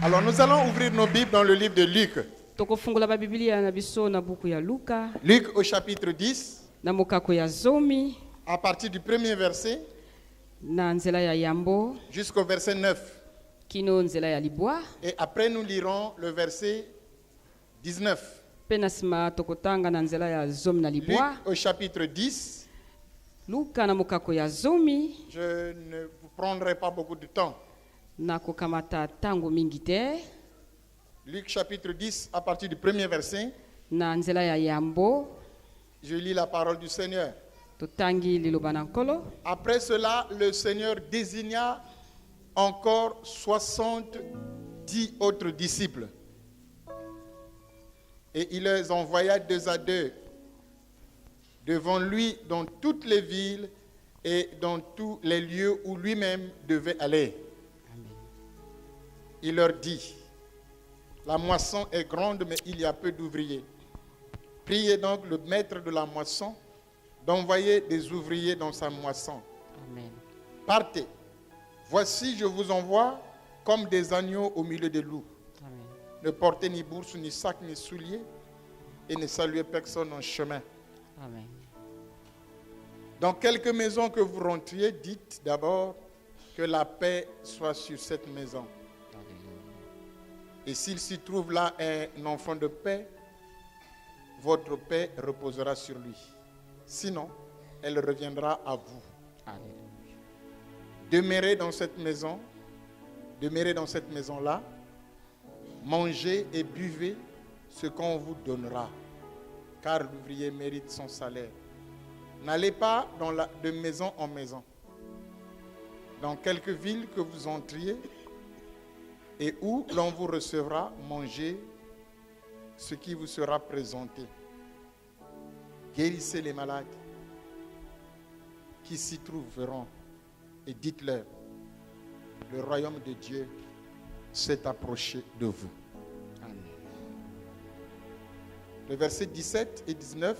Alors nous allons ouvrir nos Bibles dans le livre de Luc. Tokofungola ba Biblia na biso na buku ya Luka Luc au chapitre 10, na mokako ya zomi à partir du premier verset na nzela ya yambo jusqu'au verset 9. kino nzela ya libwa. Et après nous lirons le verset 19. Pe na nsima tokotanga na nzela ya zomi na Luc libwa. au chapitre 10. Luka na mokako ya zomi Je ne vous prendrai pas beaucoup de temps. na kokamata tango mingi te. Luc chapitre 10, à partir du premier verset, Na nzela ya yambo je lis la parole du Seigneur. totangi liloba na nkolo. Après cela, le Seigneur désigna encore 70 autres disciples. Et il les envoya 2 à 2 devant lui dans toutes les villes et dans tous les lieux où lui-même devait aller. Il leur dit: la moisson est grande, mais il y a peu d'ouvriers. Priez donc le maître de la moisson d'envoyer des ouvriers dans sa moisson. Amen. Partez. Voici, je vous envoie comme des agneaux au milieu des loups. Amen. Ne portez ni bourse, ni sac, ni souliers, et ne saluez personne en chemin. Amen. Dans quelque maison que vous rentriez, dites d'abord que la paix soit sur cette maison. Et s'il s'y trouve là un enfant de paix, votre paix reposera sur lui. Sinon, elle reviendra à vous. Alléluia. Demeurez dans cette maison-là, mangez et buvez ce qu'on vous donnera, car l'ouvrier mérite son salaire. N'allez pas de maison en maison. Dans quelque ville que vous entriez et où l'on vous recevra, mangez ce qui vous sera présenté. Guérissez les malades qui s'y trouveront et dites-leur: le royaume de Dieu s'est approché de vous. Amen. Le verset 17 et 19.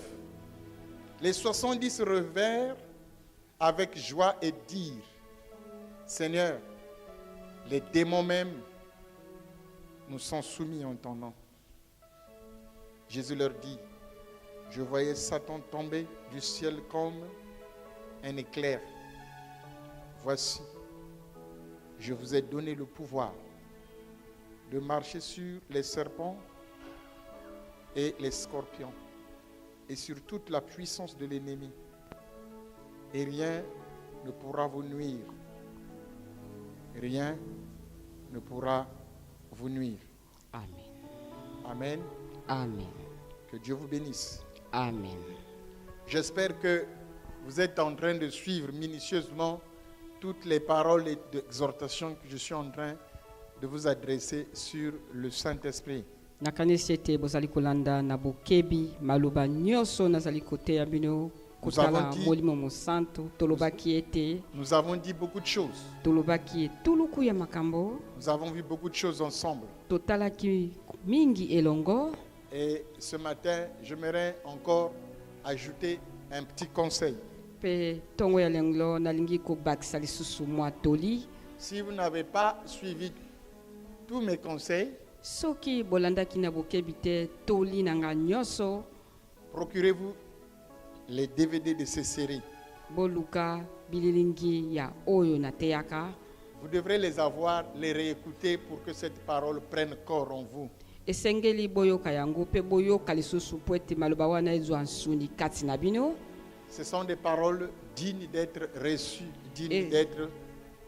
Les 70 revinrent avec joie et dirent: Seigneur, les démons même nous sont soumis en ton nom. Jésus leur dit: je voyais Satan tomber du ciel comme un éclair. Voici, je vous ai donné le pouvoir de marcher sur les serpents et les scorpions et sur toute la puissance de l'ennemi. Et rien ne pourra vous nuire. Rien ne pourra vous nuire. Amen. Amen. Amen. Que Dieu vous bénisse. Amen. J'espère que vous êtes en train de suivre minutieusement toutes les paroles et d'exhortation que je suis en train de vous adresser sur le Saint-Esprit. Nakanisi ete bozali kolanda na bokebi maloba nyonso nazali koteya bino kotala molimo mosantu tolobaki ete Nous avons dit beaucoup de choses. tolobaki etuluku ya makambo Nous avons vu beaucoup de choses ensemble. totalaki mingi elongo. Et ce matin, j'aimerais encore ajouter un petit conseil. Pe tongo ya lenglo nalingi kobakisa lisusu mwa toli. Si vous n'avez pas suivi tous mes conseils, Soki bolandaki na bokebi te toli nanga nyonso, procurez-vous les DVD de ces séries. boluka bililingi ya oyo nateyaka. Vous devrez les avoir, les réécouter pour que cette parole prenne corps en vous. Esengeli boyoka yango pe boyoka lisusu po ete maloba wana ezwa nsuni kati na bino. Ce sont des paroles dignes d'être reçues, dignes d'être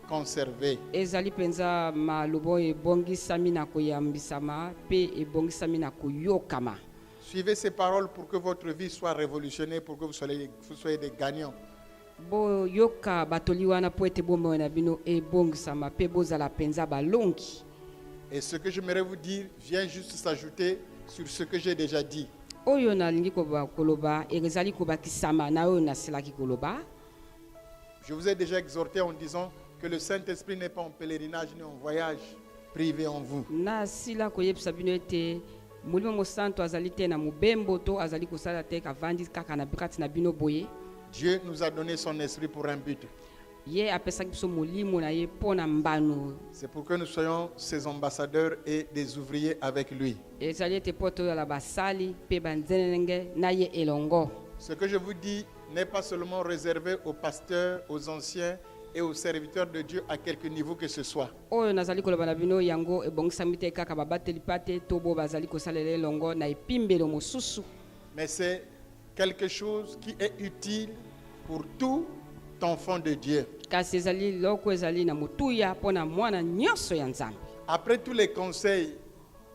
conservées. Ezali penza malobo ebongisami na koyambisama pe ebongisami na koyokama. Suivez ces paroles pour que votre vie soit révolutionnée, pour que vous soyez des gagnants. Boyoka batoli wana po ete bomoi na bino ebongisama pe bozala penza balongi. Et ce que j'aimerais vous dire vient juste s'ajouter sur ce que j'ai déjà dit. Oyo nalingi koloba ezali kobakisama na oyo naselaki koloba. Je vous ai déjà exhorté en disant que le Saint-Esprit n'est pas en pèlerinage ni en voyage privé en vous. Na sila koyebisa bino ete molimo mosantu azali te na mobembo to azali kosala te kavandi kaka na bikati na bino boye. Dieu nous a donné son esprit pour un but. ye apesaki biso molimo na ye mpo na mbano. C'est pour que nous soyons ses ambassadeurs et des ouvriers avec lui. Ezali ete mpo toyala basali mpe banzenenge na ye elongo. Ce que je vous dis n'est pas seulement réservé aux pasteurs, aux anciens et aux serviteurs de Dieu à quelque niveau que ce soit. Oyo nazali koloba na bino yango ebongisami te kaka babateli pate to bo bazali kosalela elongo na epimbelo mosusu. Mais c'est quelque chose qui est utile pour tout enfant de Dieu. Kasi ezali loko ezali na motuya mpo na mwana nyonso ya Nzambe. Après tous les conseils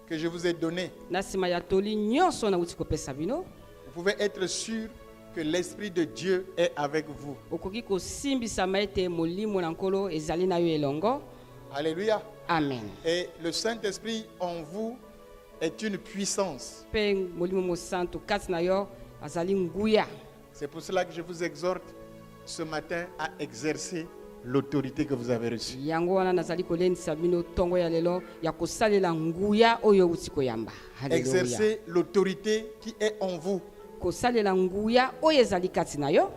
que je vous ai donnés, Na nsima ya toli nyonso nauti kopesa bino, vous pouvez être sûr que l'Esprit de Dieu est avec vous. okoki kosimbisama ete molimo na nkolo ezali na yo elongo. Alléluia. Amen. Et le Saint-Esprit en vous est une puissance. Mpe molimo mosantu kati na yo azali nguya. C'est pour cela que je vous exhorte ce matin à exercer l'autorité que vous avez reçue. Yango wana nazali kolendisa bino tongo ya lelo ya kosalela nguya oyo uti koyamba. Haleluya. Exercer l'autorité qui est en vous. Kosalela nguya oyo ezali kati na yo.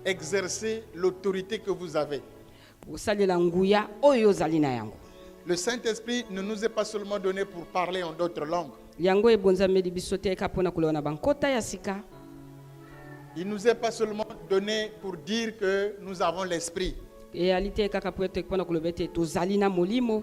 Exercer l'autorité que vous avez. Kosalela nguya oyo ozali na yango. Le Saint-Esprit ne nous est pas seulement donné pour parler en d'autres langues. Yango ebonzameli biso te eka mpona koloba na bankota ya sika. Il ne nous est pas seulement donné pour dire que nous avons l'Esprit. Eyali te kaka po ete mpona koloba ete tozali na molimo.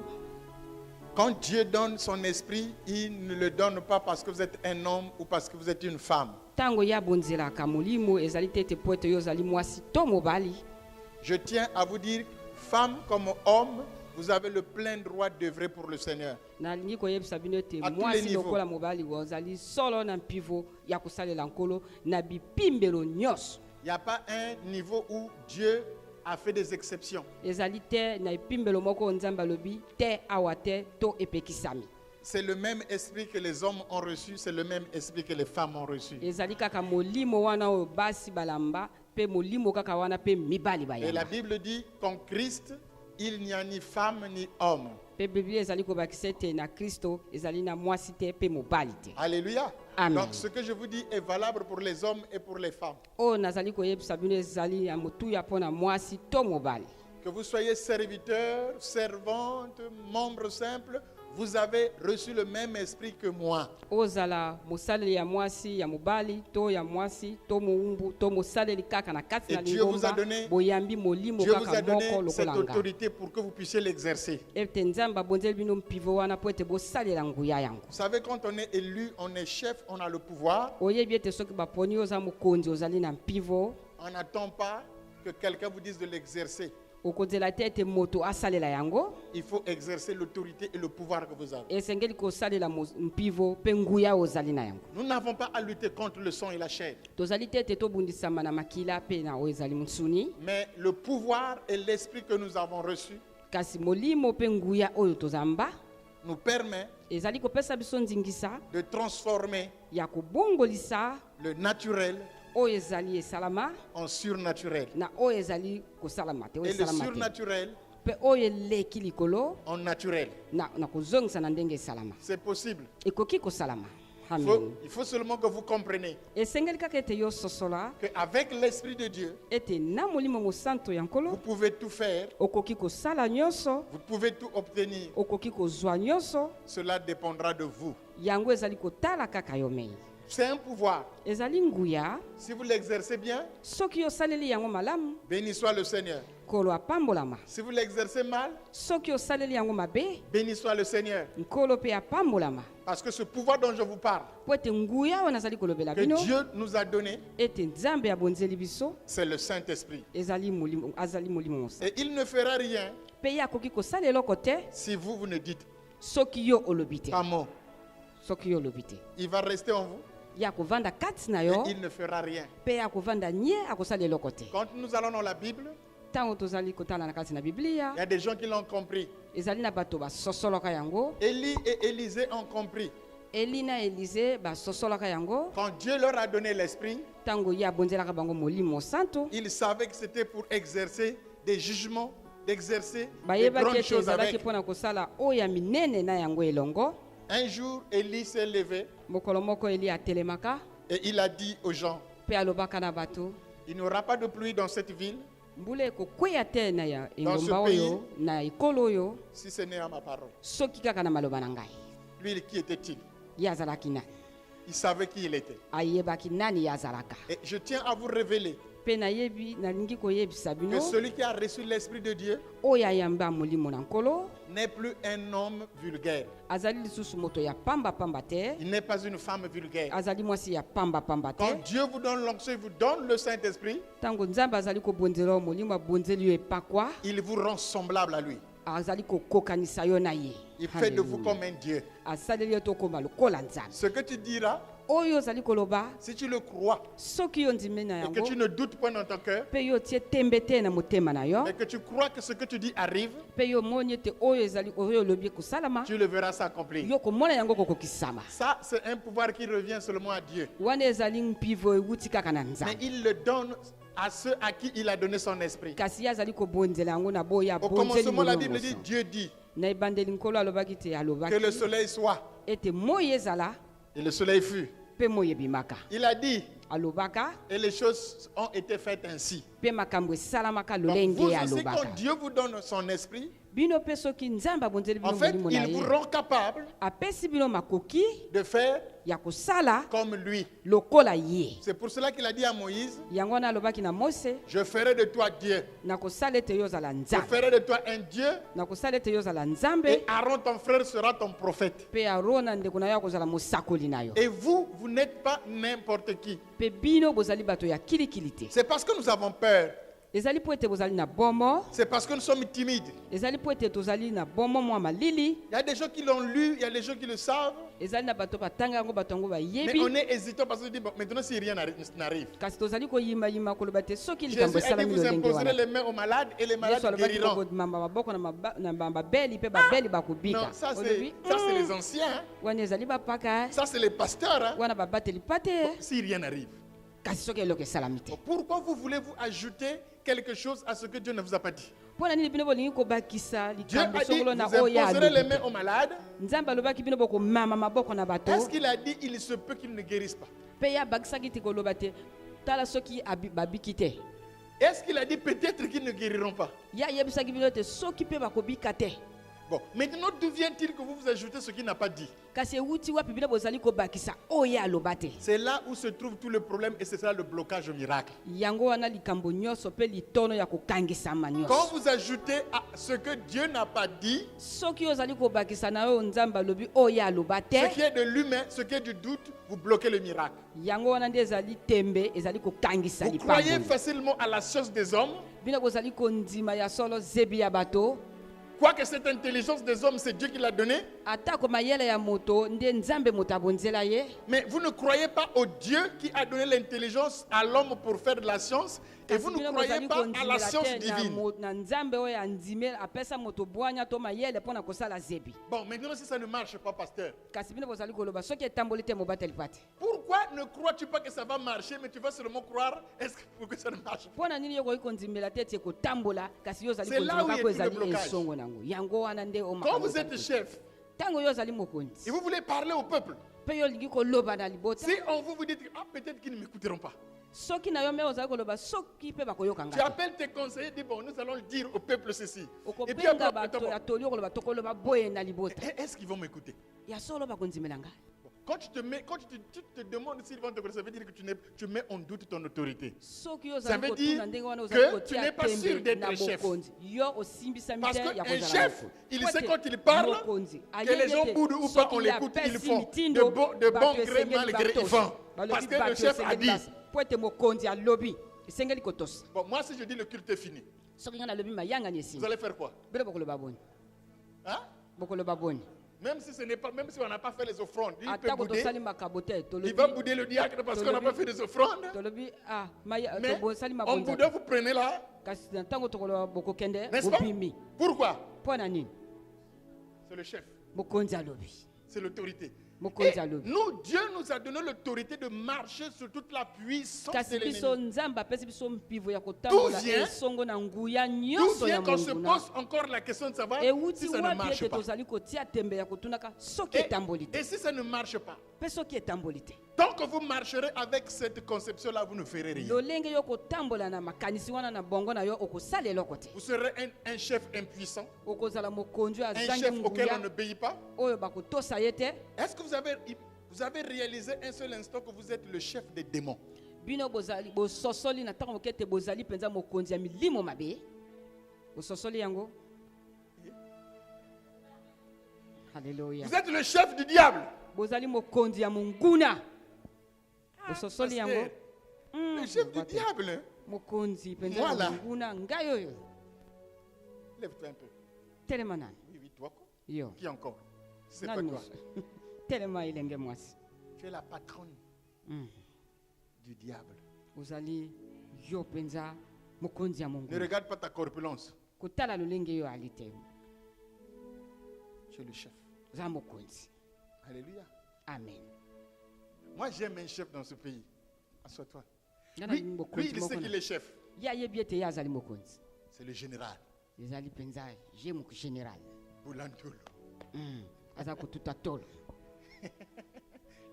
Quand Dieu donne son esprit, il ne le donne pas parce que vous êtes un homme ou parce que vous êtes une femme. Tango ya bonzelaka molimo ezali te ete po ete yo ozali mwasi to mobali. Je tiens à vous dire, femme comme homme, vous avez le plein droit d'œuvrer pour le Seigneur. Nalingi koyebisa bino ete À tous les mwasi niveaux. lokola mobali ozali solo na mpivo ya kosalela nkolo na bipimbelo nyonso. Il n'y a pas un niveau où Dieu a fait des exceptions. Ezali te na epimbelo moko Nzambe alobi te awa te to epekisami. C'est le même esprit que les hommes ont reçu, c'est le même esprit que les femmes ont reçu. Ezali kaka molimo wana oyo basi balamba pe molimo kaka wana pe mibali Et la bayamba. Bible dit qu'en Christ, il n'y a ni femme ni homme. Pe Biblia ezali kobakisa ete na Kristo ezali na mwasi te pe mobali te. Alléluia. Amen. Donc ce que je vous dis est valable pour les hommes et pour les femmes. Oyo nazali koyebisa bino ezali ya motuya mpo na mwasi to mobali. Que vous soyez serviteur, servante, membre simple, vous avez reçu le même esprit que moi. Ozala mosaleli ya mwasi ya mobali to ya mwasi to moumbu to mosaleli kaka na kati na Et Dieu vous a lingomba donné- boyambi molimo Dieu vous a kaka donné moko cette lokola nga. autorité pour que vous puissiez l'exercer. Ete Nzambe abonzeli bino mpivo wana po ete bosalela nguya yango. Vous savez, quand on est élu, on est chef, on a le pouvoir. Oyebi ete soki baponi oza mokonzi ozali na mpivo, On n'attend pas que quelqu'un vous dise de l'exercer. okozela te ete moto asalela yango. Il faut exercer l'autorité et le pouvoir que vous avez. Esengeli kosalela mpivo mpe nguya ozali na yango. Nous n'avons pas à lutter contre le sang et la chair. Tozali te ete tobundisama na makila mpe na oyo ezali mosuni. Mais le pouvoir et l'esprit que nous avons reçu Kasi molimo mpe nguya oyo tozamba nous permet ezali kopesa biso ndingisa de transformer ya kobongolisa le naturel oyo ezali esalama en surnaturel. na oyo ezali kosalama te oyo Et le esalama te surnaturel mpe oyo eleki likolo en naturel. na kozongisa na ndenge esalama C'est possible. ekoki kosalama. Il faut seulement que vous compreniez Esengeli kaka ete yo sosola qu'avec l'Esprit de Dieu, ete na molimo mosantu ya nkolo vous pouvez tout faire, okoki kosala nyonso, vous pouvez tout obtenir. okoki kozwa nyonso, Cela dépendra de vous. yango ezali kotala kaka yo mei. C'est un pouvoir. Ezali nguya, Si vous l'exercez bien, soki osaleli yango malamu, béni soit le Seigneur. nkolo apambolama. Si vous l'exercez mal, Soki osaleli yango mabe, béni soit le Seigneur. nkolo mpe apambolama. Parce que ce pouvoir dont je vous parle, Po ete nguya oyo nazali kolobela que bino Dieu nous a donné, ete Nzambe abonzeli biso c'est le Saint-Esprit. azali molimo mosantu. Et il ne fera rien Mpe ye akoki kosala eloko te si vous ne dites soki yo olobi te. pas mot. Soki yo olobi te. Il va rester en vous Ye akovanda kati na et yo il ne fera rien. mpe ye akovanda nye akosala eloko te. Quand nous allons dans la Bible, Ntango tozali kotala na kati na Biblia, il y a des gens qui l'ont compris. ezali na bato basosoloka yango. Élie et Élisée ont compris. Eli na Elize basosoloka yango. Quand Dieu leur a donné l'esprit, Ntango ye abonzelaka bango molimo mosantu, ils savaient que c'était pour exercer des jugements, d'exercer des bayebaki grandes ete choses ezalaki avec. mpona kosala oyo ya minene na yango elongo. Un jour, Élie s'est levé Mokolo moko Eli atelemaka et il a dit aux gens, mpe alobaka na bato, il n'y aura pas de pluie dans cette ville, mbula ekokweya te na ya Dans ce engomba pays, oyo na ekolo oyo si ce n'est à ma parole. soki kaka na maloba na ngai. Lui, qui était-il? Ye azalaki nani? Il savait qui il était. Ayebaki nani ye azalaka. Et je tiens à vous révéler Mpe nayebi nalingi koyebisa que bino celui qui a reçu l'Esprit de Dieu oyo ayamba molimo na nkolo n'est plus un homme vulgaire. azali lisusu moto ya pamba te, Il n'est pas une femme vulgaire. azali mwasi ya pamba Quand te. Dieu vous donne l'onction, il vous donne le Saint-Esprit, Ntango nzambe azali kobonzela yo molimo abonzeli yo epakwa, il vous rend semblable à lui. azali kokokanisa yo na ye. Il fait de vous comme un Dieu. asaleli yo tokoma lokola nzambe. Ce que tu diras, Oyo ozali koloba si tu le crois soki yo ndimi na et que tu yango ne doutes pas dans ton cœur, mpe yo tie tembe te na motema na yo mais que tu crois que ce que tu dis arrive, mpe yo moni ete oyo ezali oyo olobi ekosalama tu le verras s'accomplir. yo komona yango kokokisama. Ça, c'est un pouvoir qui revient seulement à Dieu. Wana ezali mpivo ewuti kaka na Mais nzambe, il le donne à ceux à qui il a donné son esprit. kasi ye azali kobonzela yango na boyo Au abonzeli commencement, la molimo Bible dit, nyonso. Dieu dit Na ebandeli nkolo alobaki te que le alobaki soleil soit. ete moi ezala Et le soleil fut. mpe moi ebimaka, Il a dit, alobaka et les choses ont été faites ainsi. mpe makambo esalamaka Donc, lolenge vous ye aussi, alobaka. quand Dieu vous donne son esprit, Bino mpe soki nzambe abonzeli bino en fait, molimo na il vous ye rend capable apesi bino makoki de faire ya kosala comme lui. lokola ye. C'est pour cela qu'il a dit à Moïse, Yango wana alobaki na Mose, je ferai de toi Dieu. nakosala ete yo ozala Je nzambe, ferai de toi un Dieu. nakosala ete yo ozala nzambe, Et Aaron, ton frère, sera ton prophète. mpe Arona ndeko na yo akozala mosakoli na yo. Et vous, vous n'êtes pas n'importe qui. Mpe bino bozali bato ya kilikili te. C'est parce que nous avons peur. Ezali po ete bozali na bomo, C'est parce que nous sommes timides. ezali po ete tozali na bomo mwa malili, Il y a des gens qui l'ont lu, il y a des gens qui le savent. ezali na bato batanga yango bato yango Mais bayebi, on est hésitant parce qu'on dit, bon, maintenant si rien n'arrive. kasi tozali koyimayima koloba te soki Jésus likambo a dit, esalami vous lolenge imposerez wana. les mains aux malades et les Yesu malades alobaki guériront. kokomamba maboko na babeli mpe babeli Non, bakobika. ça Olobi, c'est les anciens. Hein. wana ezali bapaka, Ça c'est les pasteurs. Hein. wana babateli pate, Si rien n'arrive. kasi soki eloko esalami te. Pourquoi vous voulez-vous ajouter quelque chose à ce que Dieu ne vous a pas dit? Mpo na nini bino bolingi kobakisa Dieu likambo a dit, songolo na vous oyo imposerez les alobi mains te. aux malades. Nzambe alobaki bino bokomama maboko na bato, Est-ce qu'il a dit, il se peut qu'ils ne guérissent pas? mpe ye abakisaki te koloba te tala soki babiki te. Est-ce qu'il a dit peut-être qu'ils ne guériront pas? Ye ayebisaki bino te soki mpe bakobika te. Bon, maintenant d'où vient-il que vous vous ajoutez ce qu'il n'a pas dit? Kasi ewuti wapi bino bozali kobakisa oyo aloba te. C'est là où se trouve tout le problème et c'est ça le blocage au miracle. Yango wana likambo nyonso mpe litono ya kokangisama Quand nyonso. vous ajoutez à ce que Dieu n'a pas dit, Soki ozali kobakisa na oyo nzambe alobi oyo aloba te, ce qui est de l'humain, ce qui est du doute, vous bloquez le miracle. yango wana nde ezali tembe ezali kokangisa Vous croyez likambo. facilement à la science des hommes, Bino bozali kondima ya solo zebi ya bato, quoique cette intelligence des hommes, c'est Dieu qui l'a donnée, atako mayele ya moto nde nzambe moto abonzela ye. mais vous ne croyez pas au Dieu qui a donné l'intelligence à l'homme pour faire de la science, et vous ne croyez pas à la science divine. na nzambe oyo andimela apesa moto bwanya to mayele mpo na kosala zebi. Bon, maintenant si ça ne marche pas, pasteur, Kasi bino bozali koloba soki etamboli te mobateli pati. pourquoi ne crois-tu pas que ça va marcher, mais tu vas seulement croire, est-ce que pour que ça ne marche pas? Mpo na nini yokoki kondimela te ete ekotambola kasi yo ozali C'est là où kondima il y a kako tout le ezali blocage. ensongo nango. Yango wana nde o Quand makambo vous êtes ezali. chef Ntango yo ozali mokonzi et vous voulez parler au peuple, mpe yo olingi koloba na libota, si on vous dit, ah, peut-être qu'ils ne m'écouteront pas. soki na yo mpe ozali koloba soki mpe bakoyoka Tu nga te. appelles tes conseillers, dis bon, nous allons le dire au peuple ceci. Et puis okobenga après, bato ya toli okoloba tokoloba boye na libota est-ce qu'ils vont m'écouter? ya solo bakondimela ngai. Quand tu te demandes s'ils vont te connaître, ça veut dire que tu mets en doute ton autorité. Soki Ça ozali veut dire kotuna ndenge wana que ozali tu kotia n'es pas sûr tembe d'être na chef. bokonzi yo osimbisami Parce te ya qu'un kozala chef, mokonzi. il Po sait ete quand il parle, mokonzi que les ayebi gens ete boudent ou pas, on soki l'écoute, apesi ils font mitindo, de bato bon gré esengeli malgré ils batosa. font. Balobi Parce que le bato chef a esengeli dit. basi. Po ete mokonzi alobi esengeli kotosa. Bon, moi si je dis le culte est fini, Soki nga nalobi mayangani vous esili allez faire quoi? bino bokoloba boni, Hein? bokoloba boni. Même si on n'a pas fait les offrandes, il peut Atako bouder. tosali makabo te Il tolobi va bouder le diacre parce qu'on n'a pas fait des offrandes. tolobi Mais tobosali on mabonza boude, vous prenez là, kasi na ntango tokoloba bokokende n'est-ce pas? bopimi. Pourquoi? Mpo na nini? C'est le chef, Mokonzi alobi. c'est l'autorité. Mokonzi Et alobi. nous, Dieu nous a donné l'autorité de marcher sur toute la puissance de Kasi biso l'ennemi. nzambe apesi biso mpivo ya kotambola D'où vient- esongo na nguya D'où nyonso ya vient qu'on se monguna. pose encore la question de savoir Ewuti si ça ne wapi marche ete pas. tozali kotia tembe ya kotunaka soki Et, etamboli te. et si ça ne marche pas, mpe soki etamboli te Tant que vous marcherez avec cette conception-là, vous ne ferez rien. lolenge yo kotambola na makanisi wana na bongo na yo okosala eloko te Vous serez un chef impuissant, okozala mokonzi oyo un azangi chef auquel on nguya n'obéit pas. oyo bakotosa ye te. Est-ce que vous avez réalisé un seul instant que vous êtes le chef des démons? Bino bozali bososoli na ntango moke ete bozali mpenza mokonzi ya milimo mabe bososoli yango. Alléluia. Vous êtes le chef du diable. Bozali mokonzi ya monguna bososoli yango. Le chef du diable. Hein? Mokonzi mpenza Voilà. ya monguna ngai oyo. Lève-toi un peu. Telema nani Oui, oui, toi quoi? yo Qui encore? C'est pas nani toi. mosu telema ilenge mwasi. Tu es la patronne du diable. Ozali yo mpenza mokonzi ya Ne monguna regarde pas ta corpulence. kotala lolenge yo ali te. Tu es le chef. Oza mokonzi. Alléluia. Amen. Moi, j'aime un chef dans ce pays. Assois-toi. Ngana Lui, mokonzi il sait moko qu'il na- est chef. ye ayebi ete ye azali mokonzi C'est le général. ezali mpenza ye moko général. Boulantolo. Aza kotuta tolo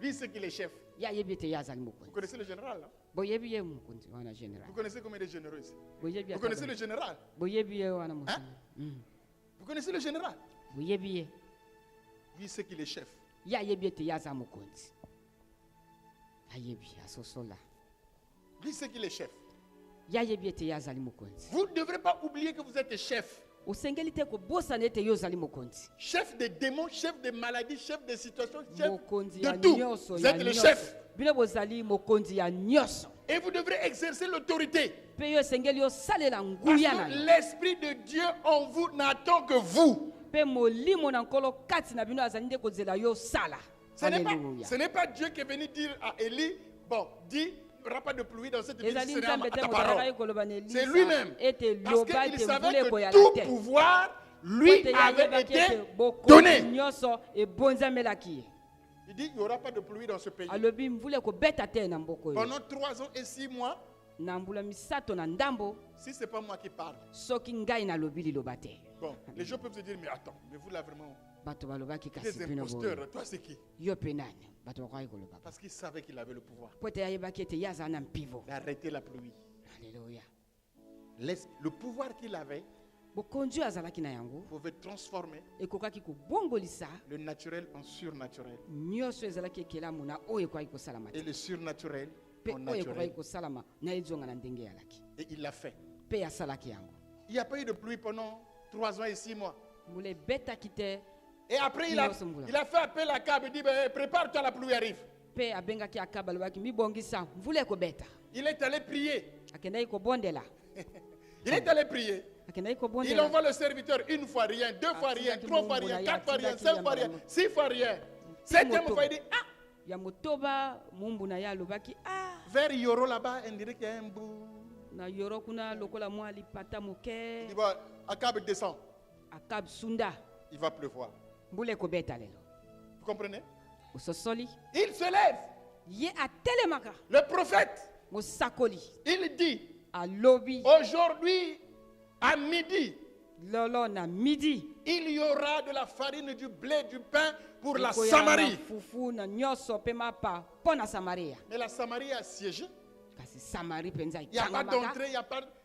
Lui, il sait qu'il est chef. ye ayebi ete ye azali Vous mokonzi connaissez le général, là? boyebi ye mokonzi wana général Vous connaissez combien de généraux ici? boyebi Vous connaissez le général? boyebi ye wana mokonzi. Vous connaissez le général? boyebi ye Lui, il sait qu'il est chef. ye ayebi ete ye aza mokonzi ayebi asosola Lui, il sait qu'il est chef. ye ayebi ete ye azali mokonzi. Vous ne devrez pas oublier que vous êtes chef. osengeli te kobosana ete ye ozali mokonzi. Chef des démons, chef des maladies, chef des situations, chef mokonzi ya de tout. nyonso Vous ya êtes le nyonso. chef. bino bozali mokonzi ya nyonso Et vous devrez exercer l'autorité. mpe yo esengeli osalela Parce nguya na que yo l'Esprit de Dieu en vous n'attend que vous. mpe molimo na nkolo kati na bino azali nde kozela yo sala. Ce n'est pas Dieu qui est venu dire à Élie, bon, dis, il n'y aura pas de pluie dans cette ville, ezali ce sera nzambe te ta moto azalaki parole. koloba na C'est elisa lui-même. ete Parce loba qu'il ete savait mvula que ekoyala tout te pouvoir po lui ete ye avait ayebaki été ete bokonzi donné. nyonso ebonzamelaki ye. Il dit, il n'y aura pas de pluie dans ce pays. alobi mvula ekobeta te na mboka oyo Pendant 3 ans et 6 mois, na mbula misato na ndambo si ce n'est pas moi qui parle. soki ngai nalobi liloba te. Bon, les gens peuvent se dire, mais attends, mais vous là vraiment, bato balobaki des kasi bino boye imposteurs, toi c'est qui? yo mpe nani bato bakwaki koloba Parce qu'il savait qu'il avait le pouvoir po ete ayebaki ete ye azala na mpivo. d'arrêter la pluie. Alléluia. Le pouvoir qu'il avait bokonzi oyo azalaki na yango pouvait transformer ekokaki kobongolisa le naturel en surnaturel nyonso ezalaki ekelamu na oyo ekokaki kosalama et te le surnaturel mpe en oyo ekokaki naturel. kosalama na ezonga na ndenge eyalaki Et il l'a fait. mpe asalaki yango. Il n'y a pas eu de pluie pendant 3 ans et 6 mois. mbula ebetaki te Et après, il a fait appel à Cab et dit, ben, prépare-toi, la pluie arrive. mpe abengaki akaba alobaki mibongisa mvula ekobeta. Il est allé prier. akendaki kobondela Il est allé prier. akendaki Il kobondela envoie le serviteur une fois rien, 2 fois rien, 3 fois rien, 4 fois rien, 5 fois rien, 6 fois rien. 7e fois, il dit, ah, ya motoba mumbu na ye alobaki vers Yoro là-bas, on dirait qu'il y a un bout. na yoro kuna lokola mwa lipata Il moke dit, bon, Akab descend, akab sunda il va pleuvoir. mbula ekobeta lelo Vous comprenez? ososoli Il se lève. ye atelemaka Le prophète, mosakoli il dit, alobi aujourd'hui, à midi, lolo na midi il y aura de la farine, du blé, du pain pour la ekoyala na Samarie. fufu na nyonso mpe mapa mpo na samaria. Mais la Samarie a siégé. kasi samari mpenza Il n'y a pas ekangamaka d'entrée, il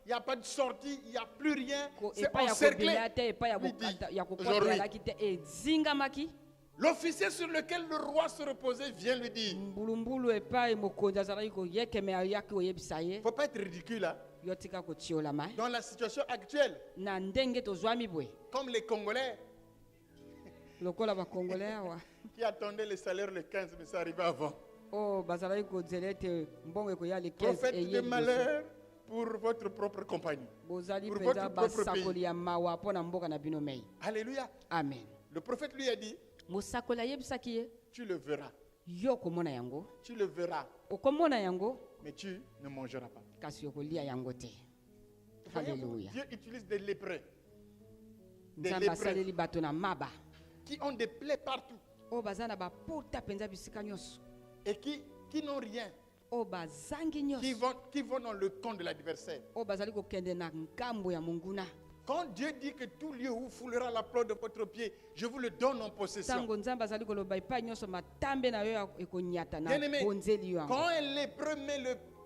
n'y a pas de sortie, il n'y a plus rien. C'est epai ya encerclé. kobela te epai Lui dit, ya kokota aujourd'hui, yalaki te ezingamaki. l'officier sur lequel le roi se reposait vient lui dire, mbulumbulu epai mokonzi azalaki koyekeme ayaki koyebisa il ye ne faut pas être ridicule hein. yo tika kotiolama Dans la situation actuelle, na ndenge tozwami boye comme les Congolais lokola bakongole awa qui attendaient le salaire le 15, mais ça arrivait avant. oyo bazalaki kozela ete mbongo ekoya le 15 Prophète de eye liboso. malheur pour votre propre compagnie. bozali Pour mpenza votre propre basakoli ya mawa mpo na mboka na bino mei. Alléluia. Amen. Le prophète lui a dit, mosakoli ayebisaki ye tu le verras, yo okomona yango tu le verras, okomona yango mais tu ne mangeras pas. kasi okolia yango te. Voyez-vous, Alléluia. Dieu utilise des lépreux. Des nzambe lépreux asaleli bato na maba qui ont des plaies partout oyo baza na bapota mpenza bisika nyonso et qui n'ont rien, oyo bazangi qui nyonso vont dans le camp de l'adversaire. oyo bazali kokende na ngambo ya monguna Quand Dieu dit que tout lieu où foulera la plante de votre pied, je vous le donne en possession. Tango nzambe azali koloba epai nyonso matambe na yo ekonyata na Bien-aimé, bonzeli yo yango. quand un lépreux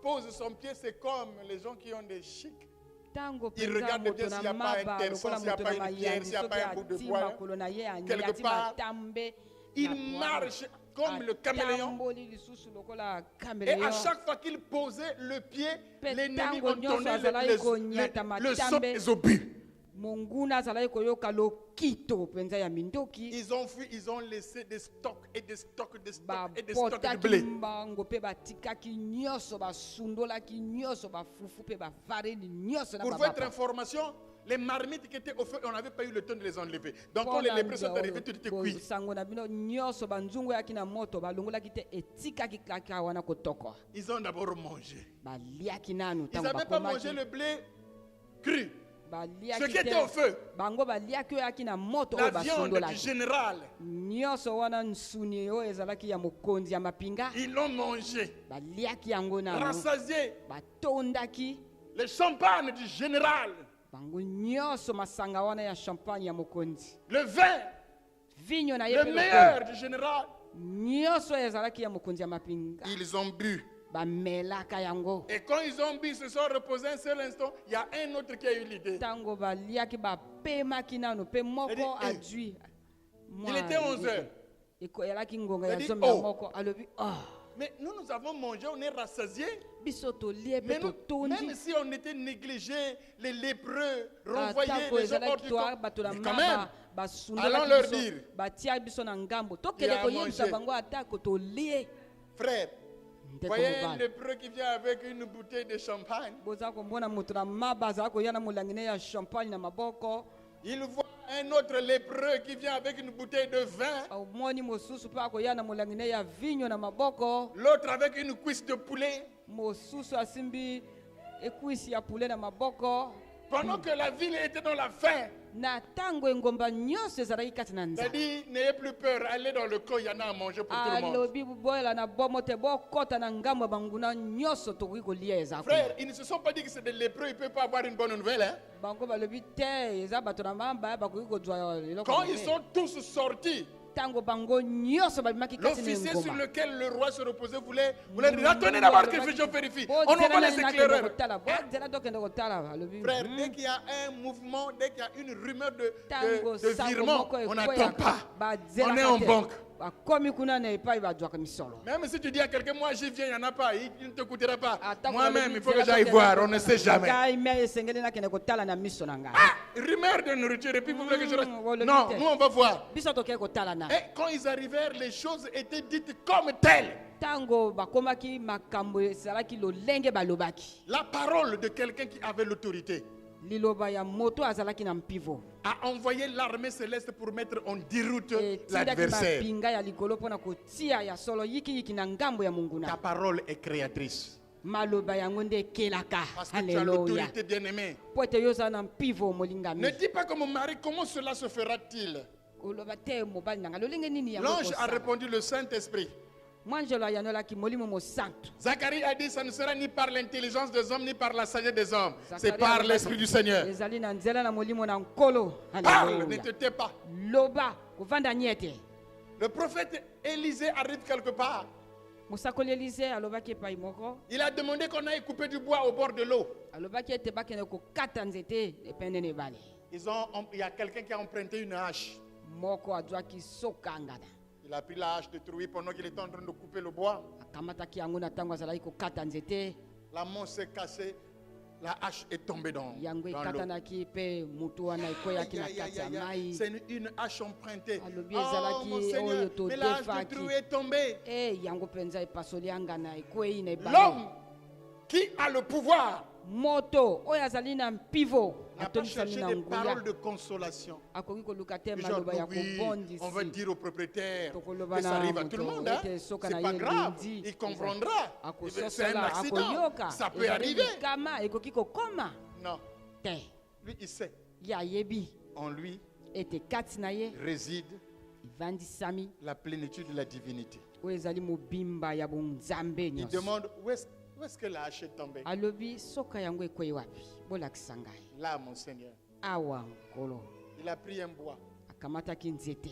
pose son pied, c'est comme les gens qui ont des chics. Tango Il penza regarde bien moto s'il na n'y a pas un maba terçon, lokola s'il n'y a moto pas na une pierre, mayandi s'il n'y a soki pas un bout de ati bois, makolo na ye quelque anyati part, matambe il na poids. marche comme le caméléon. Atamboli lisusu lokola Et caméléon. à chaque fois qu'il posait le pied, l'ennemi Tango entendait nyonso azalaki konyata le son matambe. des obus. Monguna azalaki koyoka lokito penza ya mindoki. Ils ont fui, ils ont laissé des stocks et des stocks, des stocks et des stocks de Bapotaki blé. mbango pe batikaki nyonso basundolaki nyonso bafufu pe bavareli nyonso na Pour votre babapa. information, les marmites qui étaient au feu, on n'avait pas eu le temps de les enlever. Donc quand les lépreux sont arrivés, tout était cuit. sango na bino nyonso banzungu yaki na moto balongolaki te etikaki kaka wana kotoko. Ils ont d'abord mangé. Baliaki nanu Ils tango n'avaient pas mangé bakomaki. le blé cru. Baliaki Ce qui était te. au feu. Bango baliaki yaki na moto La oyo viande du basundolaki. général. Nyonso wana nsuni oyo ezalaki ya mokonzi ya mapinga. Ils l'ont mangé. Baliaki yango nanu. Rassasié. Batondaki. Le champagne du général. Bango nyonso masanga wana ya champagne ya mokonzi. Le vin. Vinyo na ye Le pe meilleur du général. nyonso ezalaki ya mokonzi ya mapinga. Ils ont bu. Bamelaka yango. Et quand ils ont bu, ils se sont reposés un seul instant. Il y a un autre qui a eu l'idée. Tango baliaki bapemaki nanu pe moko Il-dit, adui. Il était 11 heures. Ekoyelaki ngonga Il ya dit, zomi ya oh. moko alobi Mais nous avons mangé, on est rassasiés. biso tolie pe Mais nous, totondi. même si on était négligés, les lépreux, renvoyés, Atako les gens hors ezalaki du toa camp, bato na mais quand même, maba basundolaki allons leur biso, dire. batia biso na ngambo Il tokende a koyebisa mangé. bango atako tolie. frère, Ndeko voyez un mobali. lépreux qui vient avec une bouteille de champagne. Boza komona moto na maba azala koya na molangi ne ya champagne na maboko. Il voit un autre lépreux qui vient avec une bouteille de vin. Omoni mosusu pe akoya na molangi ne ya vinyo na maboko. L'autre avec une cuisse de poulet. Mosusu asimbi ekwisi ya poulet na maboko. Pendant que la ville était dans la faim, Na tango engomba nyonso ezalaki kati na il a nzala. dit, n'ayez plus peur, allez dans le camp, il y en a à manger pour tout le monde. Alobi boyela na bomo te bokota na ngambo ya banguna nyonso tokoki kolia eza kuna. Frère, ils ne se sont pas dit que c'est des lépreux, ils ne peuvent pas avoir une bonne nouvelle. Hein? Bango balobi te eza bato na mamba bakoki kozwa eloko. Quand mabe. ils sont tous sortis, Tango bango nyonso babimaki kati na l'officier sur ngoma. lequel le roi se reposait voulait dire, attendez d'abord que je vérifie. On envoie les éclaireurs. Frère, dès qu'il y a un mouvement, dès qu'il y a une rumeur de virement, on n'attend pas. On est en banque. Même si tu dis à quelqu'un, moi j'y viens, il n'y en a pas, il ne t'écoutera pas. Moi-même, il faut que j'aille voir, on ne sait jamais. Rumeur de nourriture, et puis vous voulez que je reste. Non, nous on va voir. Et quand ils arrivèrent, les choses étaient dites comme telles. Tango bakomaki makambo ezalaki lolenge balobaki. La parole de quelqu'un qui avait l'autorité Liloba ya moto azalaki na mpivo. a envoyé l'armée céleste pour mettre en déroute Etindaki l'adversaire. mapinga ya likolo mpona kotia ya solo yiki na ngambo ya Ta munguna. parole est créatrice. Maloba yango nde ekelaka. Parce que tu as Alléluia. l'autorité, bien-aimé. Po ete yo oza na mpivo molingami. Ne dis pas comme mon mari, comment cela se fera-t-il? Koloba te mobali nanga lolenge nini yango L'ange a kosala? répondu, le Saint-Esprit. Mwanjelo ayanolaki molimo mosantu. Zacharie a dit, ça ne sera ni par l'intelligence des hommes, ni par la sagesse des hommes. C'est Zacharie par alobaki, l'Esprit du Seigneur. ezali na nzela na molimo na nkolo. Parle, ne Alléluia. te tais pas. Loba kovanda nyete. Le prophète Élisée arrive quelque part. Mosakoli Elise alobaki epai moko. Il a demandé qu'on aille couper du bois au bord de l'eau. Alobaki ete bakende kokata nzete epene ebale. Il y a quelqu'un qui a emprunté une hache. Moko azwaki soka ngana. Il a pris la hache de trouille pendant qu'il était en train de couper le bois. Akamataki yango na tango azalaki kokata nzete. La main s'est cassée. La hache est tombée dans Yango l'eau. ekatanaki pe mutu wana ekoyaki na kati ya mai. C'est une hache empruntée. Alobi Oh ezalaki mon oyo Seigneur, mais la hache de todefaki. trouille est tombée. Yango penza epasoli ngana ekwei na ebale. L'homme qui a le pouvoir Moto oyo azali na mpivo n'a pas atonisami cherché na des paroles de nguya. consolation. Akoki koluka te Du genre, maloba ya oui, kobondisi. on va dire au propriétaire Tokoloba que ça na arrive à tout le moto, monde. Hein? ete soka C'est na pas ye grave. lundi. Il comprendra. C'est un Akososola accident. akoyoka. Ça peut Ezali arriver. likama ekoki kokoma Non. te. Lui, il sait. Ye ayebi En lui ete kati na ye réside evandisami la plénitude de la divinité. oyo ezali mobimba ya bonzambe Il nyonso. demande où est-ce que la hache est tombée? Alobi soka yango ekwei wapi bolakisa ngai. Là, mon Seigneur. awa nkolo Il a pris un bois. akamataki nzete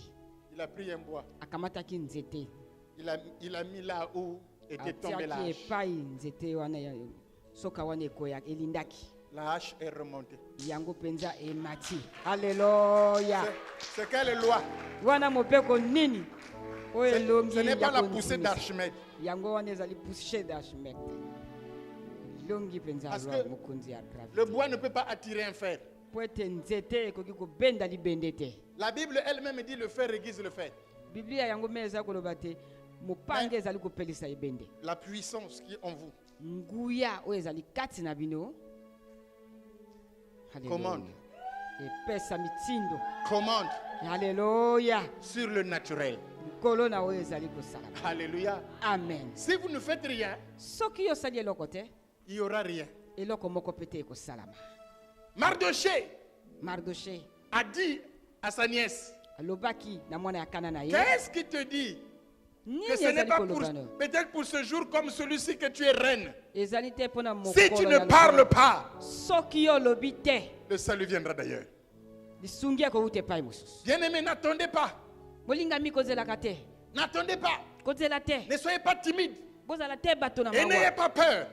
Il a pris un bois. akamataki nzete Il a mis là où était tombé la atiaki hache. epai nzete wana soka wana ekoya elindaki La hache est remontée. yango penza emati. Alléluia. C'est quelle loi? Wana mopeko nini oyo elongi Ce n'est pas ya la kondimisa. poussée d'Archimède. Yango wana ezali poussée d'Archimède. Longi penza Parce lwa que mokonzi ya gravité. le bois ne peut pas attirer un fer. Po ete nzete ekoki kobenda libende te. La Bible elle-même dit le fer aiguise le fer. Biblia yango me eza koloba te mopanga ezali kopelisa ebende. La puissance qui est en vous Nguya oyo ezali kati na bino. Alléluia. commande. Epesa mitindo. Commande Alléluia. sur le naturel. Nkolo na oyo ezali kosala. Alléluia. Amen. Si vous ne faites rien, Soki osali eloko te, il n'y aura rien. eloko moko pete ekosalama. Mardoché a dit à sa nièce, Alobaki na mwana ya kana na ye. qu'est-ce qui te dit que Nini ce n'est ezali pas koloba no? peut-être pour ce jour comme celui-ci que tu es reine. Ezali te pona mokolo. Si tu ya ne lokolo. parles pas, Soki yo lobi te, le salut viendra d'ailleurs. lisungi ekouta epai mosusu. Bien-aimés, n'attendez pas. Molingami kozelaka te. N'attendez pas. Kozela te. Ne soyez pas timide. Bozala te bato na Et n'ayez mawa. pas peur.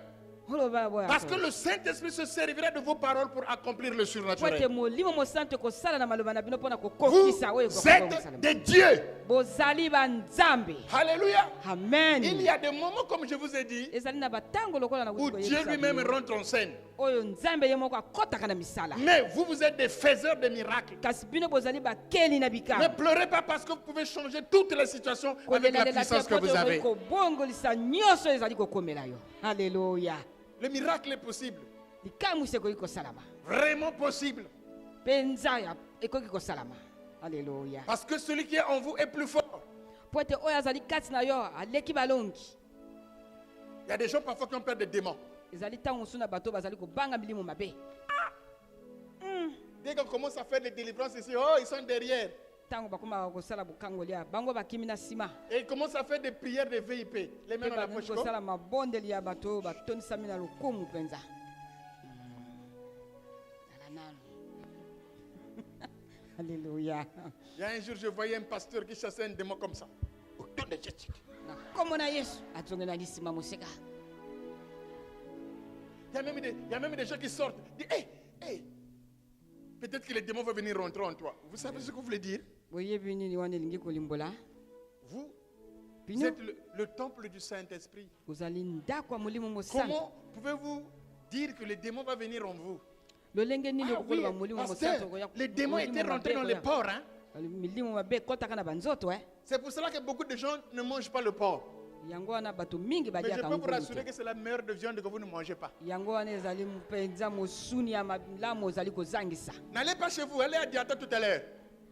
Oloba boya. Parce que le Saint-Esprit se servira de vos paroles pour accomplir le Pote surnaturel. molimo mosanto kosala na maloba na bino pona Vous kokokisa oyo êtes des dieux. Bozali banzambe. Alléluia. Amen. Il y a des moments, comme je vous ai dit, Ezali na batango lokola na où kuko Dieu lui-même rentre en scène. oyo nzambe ye moko akotaka na misala. Mais vous êtes des faiseurs de miracles. Kasi bino bozali bakeli na Ne bikambo. pleurez pas parce que vous pouvez changer toutes les situations avec la puissance que vous avez. kobongolisa nyonso ezali kokomela yo. Alléluia. Le miracle est possible. Likambo ekoki kosalama. Vraiment possible. Penza ya ekoki kosalama. Alléluia. Parce que celui qui est en vous est plus fort. Po ete oyo azali kati na yo aleki balongi. Il y a des gens parfois qui ont peur des démons. Ezali ntango mosusu na bato bazali kobanga milimo mabe. Dès qu'on commence à faire des délivrances ici, oh, ils sont derrière. Ntango bakomaka kosala bokangoli ya bango bakimi na nsima. Et ils commencent à faire des prières de VIP. Les mains Mpe dans la bakoki poche. kosala mabondeli ya bato oyo batonisami na lokumu mpenza. Zala nano. Alléluia. Il y a un jour, je voyais un pasteur qui chassait un démon comme ça. Autour de Jésus. Na kombo na Yesu atonge na lisima moseka. Il y a même des gens qui sortent. Disent, hey, hey. Peut-être que les démons vont venir rentrer en toi. Vous savez ce que vous voulez dire? Boyebi nini wana elingi kolimbola? Vous Bino êtes le temple du Saint-Esprit. ozali ndako ya molimo mosantu. Comment pouvez-vous dire que les démons vont venir en vous? Lolenge nini Ah oui, okoloba molimo pasteur, mosantu okoya- les démons molimo étaient rentrés mabe dans les okoya- porcs. Hein? milimo mabe ekotaka na banzoto C'est pour cela que beaucoup de gens ne mangent pas le porc. yango wana bato mingi Mais je baliaka peux vous ngulu rassurer te. que c'est la meilleure de viande que vous ne mangez pas. Yango wana ezali mpenza mosuni ya malamu ozali kozangisa. N'allez pas chez vous, allez à Diata tout à l'heure.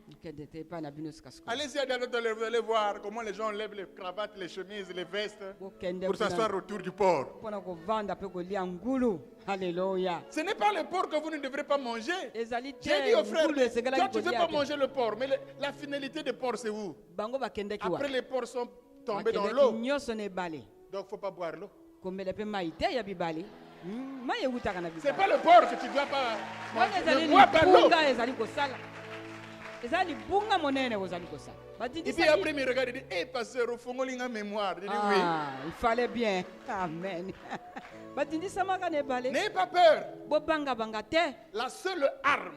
Nkende te epai na bino sikasuka. Allez-y à Diata tout à l'heure, vous allez voir comment les gens lèvent les cravates, les chemises, les vestes Bokende pour s'asseoir autour du porc. mpona kovanda mpe kolia ngulu. Halleluya. Ce n'est pas le porc que vous ne devrez pas manger. Ezali te J'ai dit aux frères, ngulu toi esegelaki tu ne veux kolia pas te. manger le porc, mais la finalité des porcs c'est où? Bango bakendeki wa. Après les porcs sont tombés dans Bakendeki l'eau, nyonso na ebale. donc il ne faut pas boire l'eau. Komela mpe mai te ya bibale. Mai eutaka na C'est bibale. pas le porc que tu ne dois pas Wana manger. ezali Ne bois pas l'eau. libunga ezali kosala. Ezali libunga monene ozali kosala. Et Batindi puis après, il me regarde et dit, hé pasteur, au fond, on a mémoire. Je dis oui. Ah, il fallait bien. Amen. Batindi samaka na ebale. N'ayez pas peur. Bobanga banga te. La seule arme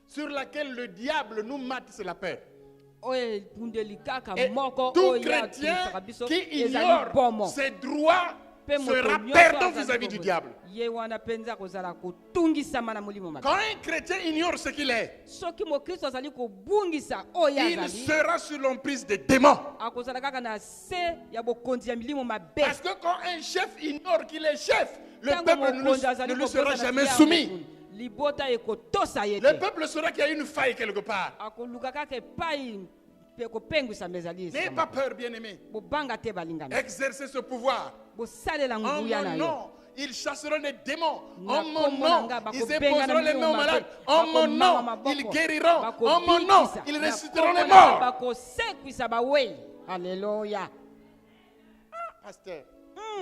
sur laquelle le diable nous mate, c'est la peur. Oye pundeli kaka Et moko tout oya chrétien tulisaka biso qui ezali ignore bomo. ses droits Pe moto sera nyonso perdant azali vis-à-vis du bomo. diable. Ye wana penza kozala kotungisama na molimo mabe. Quand un chrétien ignore ce qu'il est, Soki mokristo azali kobungisa oyo il azali sera sur l'emprise des démons. akozala kaka na se ya bokonzi ya milimo mabe. Parce que quand un chef ignore qu'il est chef, le Ntango peuple mokonzi azali ne lui sera kobota na jamais tia ya soumis. mokili, libota ekotosa ye Le te. peuple saura qu'il y a une faille quelque part. Akoluka kaka epai mpe kopengwisa ezali N'ayez pas peur, bien-aimés. bobanga te balingami. Exercez ce pouvoir. Bosalela En nguya na mon yo. nom, ils chasseront les démons. Na En mon kombo na nom, nga, ils bakobenga imposeront na les mains milimo aux malades. mabe, En mon bakomama nom, maboko, ils guériront. En mon nom, bakobikisa, ils na ressusciteront kombo les na nga, morts. bakosekwisa bawei. Alléluia. Pasteur,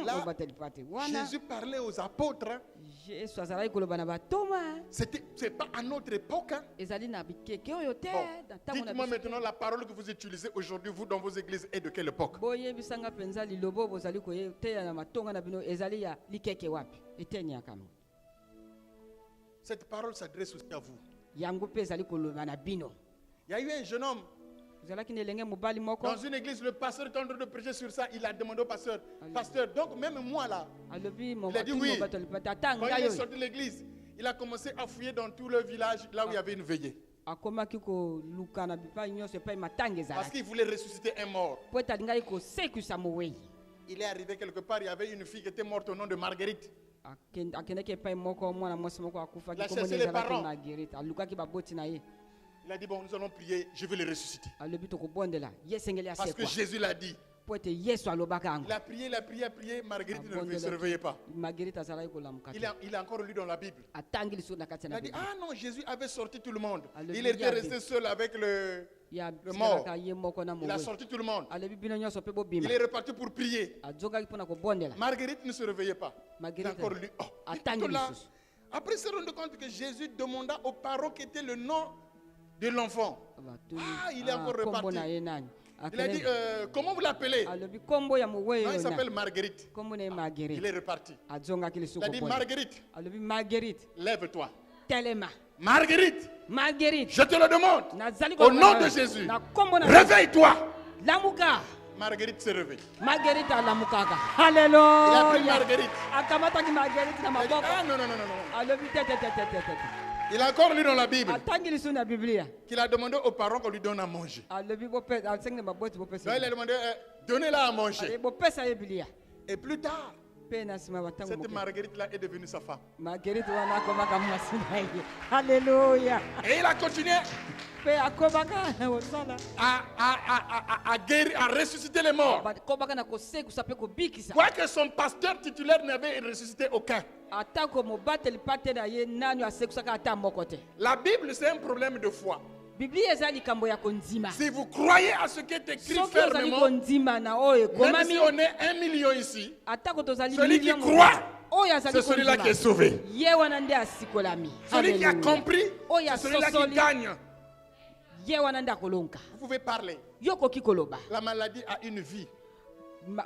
Là, obateli pate wana Jésus parlait aux apôtres. Hein. Yesu azalaki koloba na batoma C'est pas à notre époque. Hein. ezali na bikeke oyo te Bon, na ntango na dites-moi biso maintenant, la parole que vous utilisez aujourd'hui, vous, dans vos églises, est de quelle époque? boyebisanga mpenza lilobo bozali koteya na matonga na bino ezali ya likeke wapi eteniaka mo Cette parole s'adresse aussi à vous. yango mpe ezali koloba na bino Il y a eu un jeune homme ezalaki na elenge mobali moko dans une église, le pasteur est en train de prêcher sur ça. Il a demandé au pasteur, pasteur, donc même moi là, alobi il a dit oui. mobateli pate ata Quand il ngai est oyo sorti de l'église, il a commencé à fouiller dans tout le village, là où il y avait une veillée. akomaki koluka na bipai nyonso epai matanga Parce ezalaki qu'il voulait ressusciter un mort. po ete alingaki kosekisa mowei Il est arrivé quelque part, il y avait une fille qui était morte au nom de Marguerite. akendaki epai moko mwana mwasi moko akufaki La komona chercher les ezalaki parents. marguerite alukaki baboti na ye Il a dit, bon, nous allons prier, je vais le ressusciter. alobi tokobondela ye esengeli Parce que asekwa Jésus l'a dit. po ete yesu alobaka yango Il a prié, il a prié, il a prié. Marguerite ne se réveillait pas. marguerite azalaki kolamuka te Il a encore lu dans la Bible. atangi lisusu na kati Il na a dit, Bible. ah non, Jésus avait sorti tout le monde. Alléluia. Il était resté seul avec le ya mort. tikalaka ye moko na Il a mowei sorti tout le monde. alobi bino nyonso mpe Il bobima est reparti pour prier. azongaki mpona kobondela Marguerite ne se réveillait pas. Il a marguerite encore lu. Oh, atangi tout là. lisusu Après, il s'est rendu compte que Jésus demanda aux parents quel était le nom de l'enfant. Ah, il est encore kombo reparti. na ye nani Il a dit, comment vous l'appelez? alobi kombo ya mowei Non, il oyo s'appelle nani Marguerite. kombo na ye Il marguerite est reparti. azongaki Il lisusu a dit, kobondela Marguerite, alobi marguerite lève-toi. telema Marguerite, marguerite je te le demande. nazali Au koloba nom na de yo. Jésus, na kombo na réveille-toi. lamuka Marguerite s'est réveillée. marguerite alamukaka Il a pris haleluya Marguerite. akamataki marguerite na Il a dit, maboko ah non, non, non, non, non. alobi te Il a encore lu dans la Bible atangi lisusu na biblia qu'il a demandé aux parents qu'on lui donne à manger. alobi asengeli maboti bopesa Donc il a demandé, donnez-la à manger. bopesa ye bilia Et plus tard, mpe na nsima batango cette moke Marguerite-là est devenue sa femme. marguerite wana akomaka mwasi na ye haleluya Et il a continué mpe akomaka na kosala à guérir, à ressusciter les morts. akomaka na kosekusa mpe kobikisa Quoique son pasteur titulaire n'avait ressuscité aucun. atako mobateli pate na ye nani asekusaka ata moko te La Bible, c'est un problème de foi. biblia eza likambo ya kondima Si vous croyez à ce qui est écrit soki ozali fermement, kondima na oyo même ekomami si on est 1 million ici, atako tozali celui qui million croit, oyo c'est azali celui-là qui est kondima sauvé. ye wana nde asikolami Celui qui a Hallelujah. compris, oyo c'est celui-là qui asosoli gagne. ye wana nde akolonga Vous pouvez parler. yo koki koloba La maladie a une vie.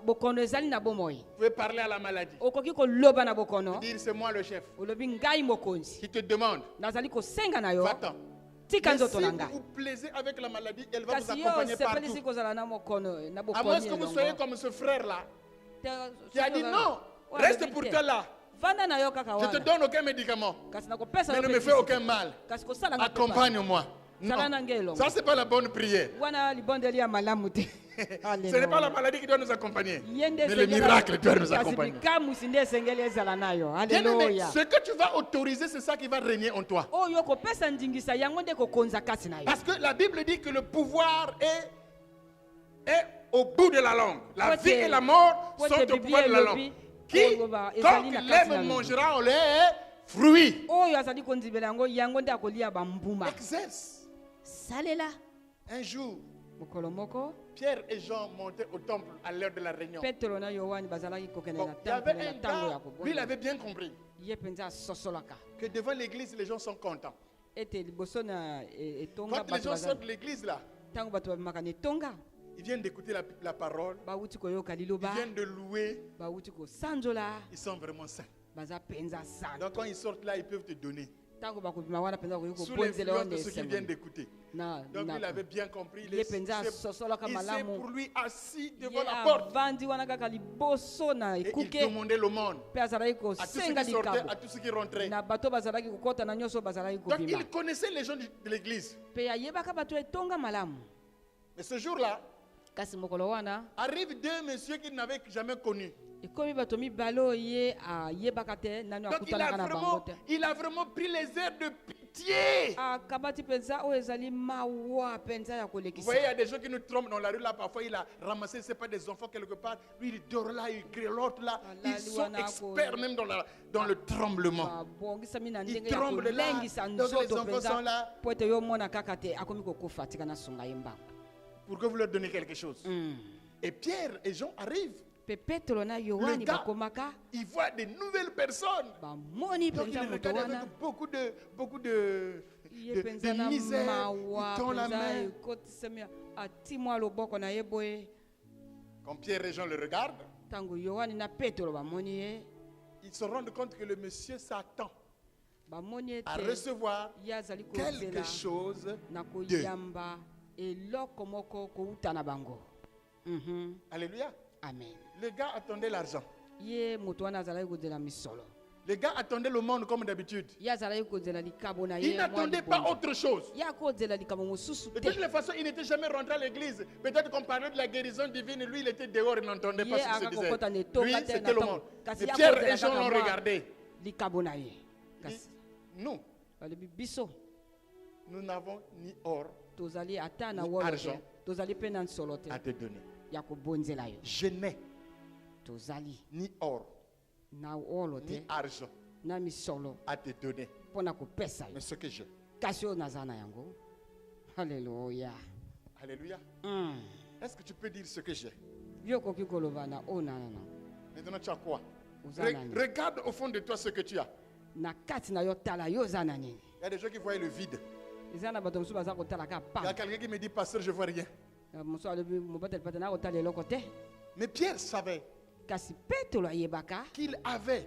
bokono ezali na bomoi Vous pouvez parler à la maladie. okoki koloba na bokono Dire, c'est moi le chef. olobi ngai mokonzi Qui te demande, nazali kosenga na yo va-t'en. tika Mais si nzoto na ngai vous vous plaisez avec la maladie, elle va vous kasi yo accompagner osepelisi partout. kozala na mokono na À moins bokoni que vous elongo. soyez comme ce frère-là, Te- qui a soki dit ozala- non, oyo reste alobi pour te. toi là. vanda na yo kaka Je te wana donne aucun médicament, kasi nakopesa mais yo ne mpe me fais kisi. aucun mal. kasi kosalanga mpe pasi. Accompagne-moi. Sala Non. na ngai elongo. Ça, c'est pas la bonne prière. wana libondeli ya malamu te Ce n'est pas la maladie qui doit nous accompagner, Ye nde mais le esengeli- miracle doit nous kasi accompagner. bikamusi nde esengeli ezala nayo Bien-aimé, haleluya ce que tu vas autoriser, c'est ça qui va régner en toi. oyo kopesa ndingisa yango nde kokonza kasi na yo Parce que la Bible dit que le pouvoir est au bout de la langue. La Pote- vie et la mort pote sont au Biblia pouvoir de la elobi, langue. Qui, koloba, quand ezali na il kati na lève, lobi. mangera les fruits. oyo azali konzibela yango yango nde akolia bambuma Exerce. salela Un jour, mokolo moko Pierre et Jean montaient au temple à l'heure de la réunion. petelo na yohani bazalaki kokende Bon, na il y avait temple na un ntango ya gars, lui, il avait kobonza bien compris ye mpenza asosolaka que devant l'église, les gens sont contents. ete liboso na etonga Quand les bato gens sortent bazali de l'église, là, ntango bato babimaka na etonga ils viennent d'écouter la parole, bauti koyoka ils liloba viennent de louer, bauti kosanzola ils sont vraiment saints. baza mpenza Donc santo quand ils sortent là, ils peuvent te donner. ntango bakobima wana mpenza koki Sous kobonzela l'influence wana de ceux qui viennent esengo d'écouter. na Donc lui, il na- avait bien compris. ye mpenza asosolaka Il s'est malamu pour lui assis ye devant la porte avandi wana kaka liboso na et il ekuke demandait l'aumône mpe azalaki à tous ceux kosenga qui sortaient, likabo à tous ceux qui rentraient. na bato bazalaki kokɔta na nyonso bazalaki Donc kobima il connaissait les gens de l'église. mpe ayebaka bato etonga malamu Mais ce jour-là, kasi mokolo wana arrivent deux messieurs qu'il n'avait jamais connus. ekomi bato mibale oyo ye ayebaka te nani Donc akutanaka na bango te il a vraiment pris les airs de pitié. akabati mpenza oyo ezali mawa mpenza ya Vous kolekisa voyez, il y a des gens qui nous trompent dans la rue là. Parfois, il a ramassé, c'est pas des enfants quelque part. Lui, il dort là, il grelotte là. Ils sont experts même dans le tremblement. babongisami na Il ndenge ya tremble là. kolengisa Donc les nzoto enfants sont mpenza là po ete yo mona kaka te akomi kokufa tika na sunga ye mbango pour que vous leur donnez quelque chose. Et Pierre et Jean arrivent. Le gars, il voit des nouvelles personnes. Donc il regarde avec beaucoup de misère. Il tend la main. Quand Pierre et Jean le regardent, ils se rendent compte que le monsieur s'attend à recevoir quelque chose d'eux. Alléluia. Amen. Le gars attendait l'argent. Le gars attendait le monde comme d'habitude. Il n'attendait pas autre chose. De toutes les façons, il n'était jamais rentré à l'église. Peut-être qu'on parlait de la guérison divine. Lui, il était dehors, il n'entendait pas ce qui se disait. Lui, c'était le monde. Et Pierre et Jean l'ont regardé. Nous n'avons ni or, ni argent à te donner. Je n'ai ni or, ni argent à te donner. Mais ce que j'ai. Alléluia. Alléluia. Est-ce que tu peux dire ce que j'ai? Maintenant, tu as quoi? Regarde au fond de toi ce que tu as. Il y a des gens qui voient le vide. Il y a quelqu'un qui me dit, pasteur, je ne vois rien. Mais Pierre savait qu'il avait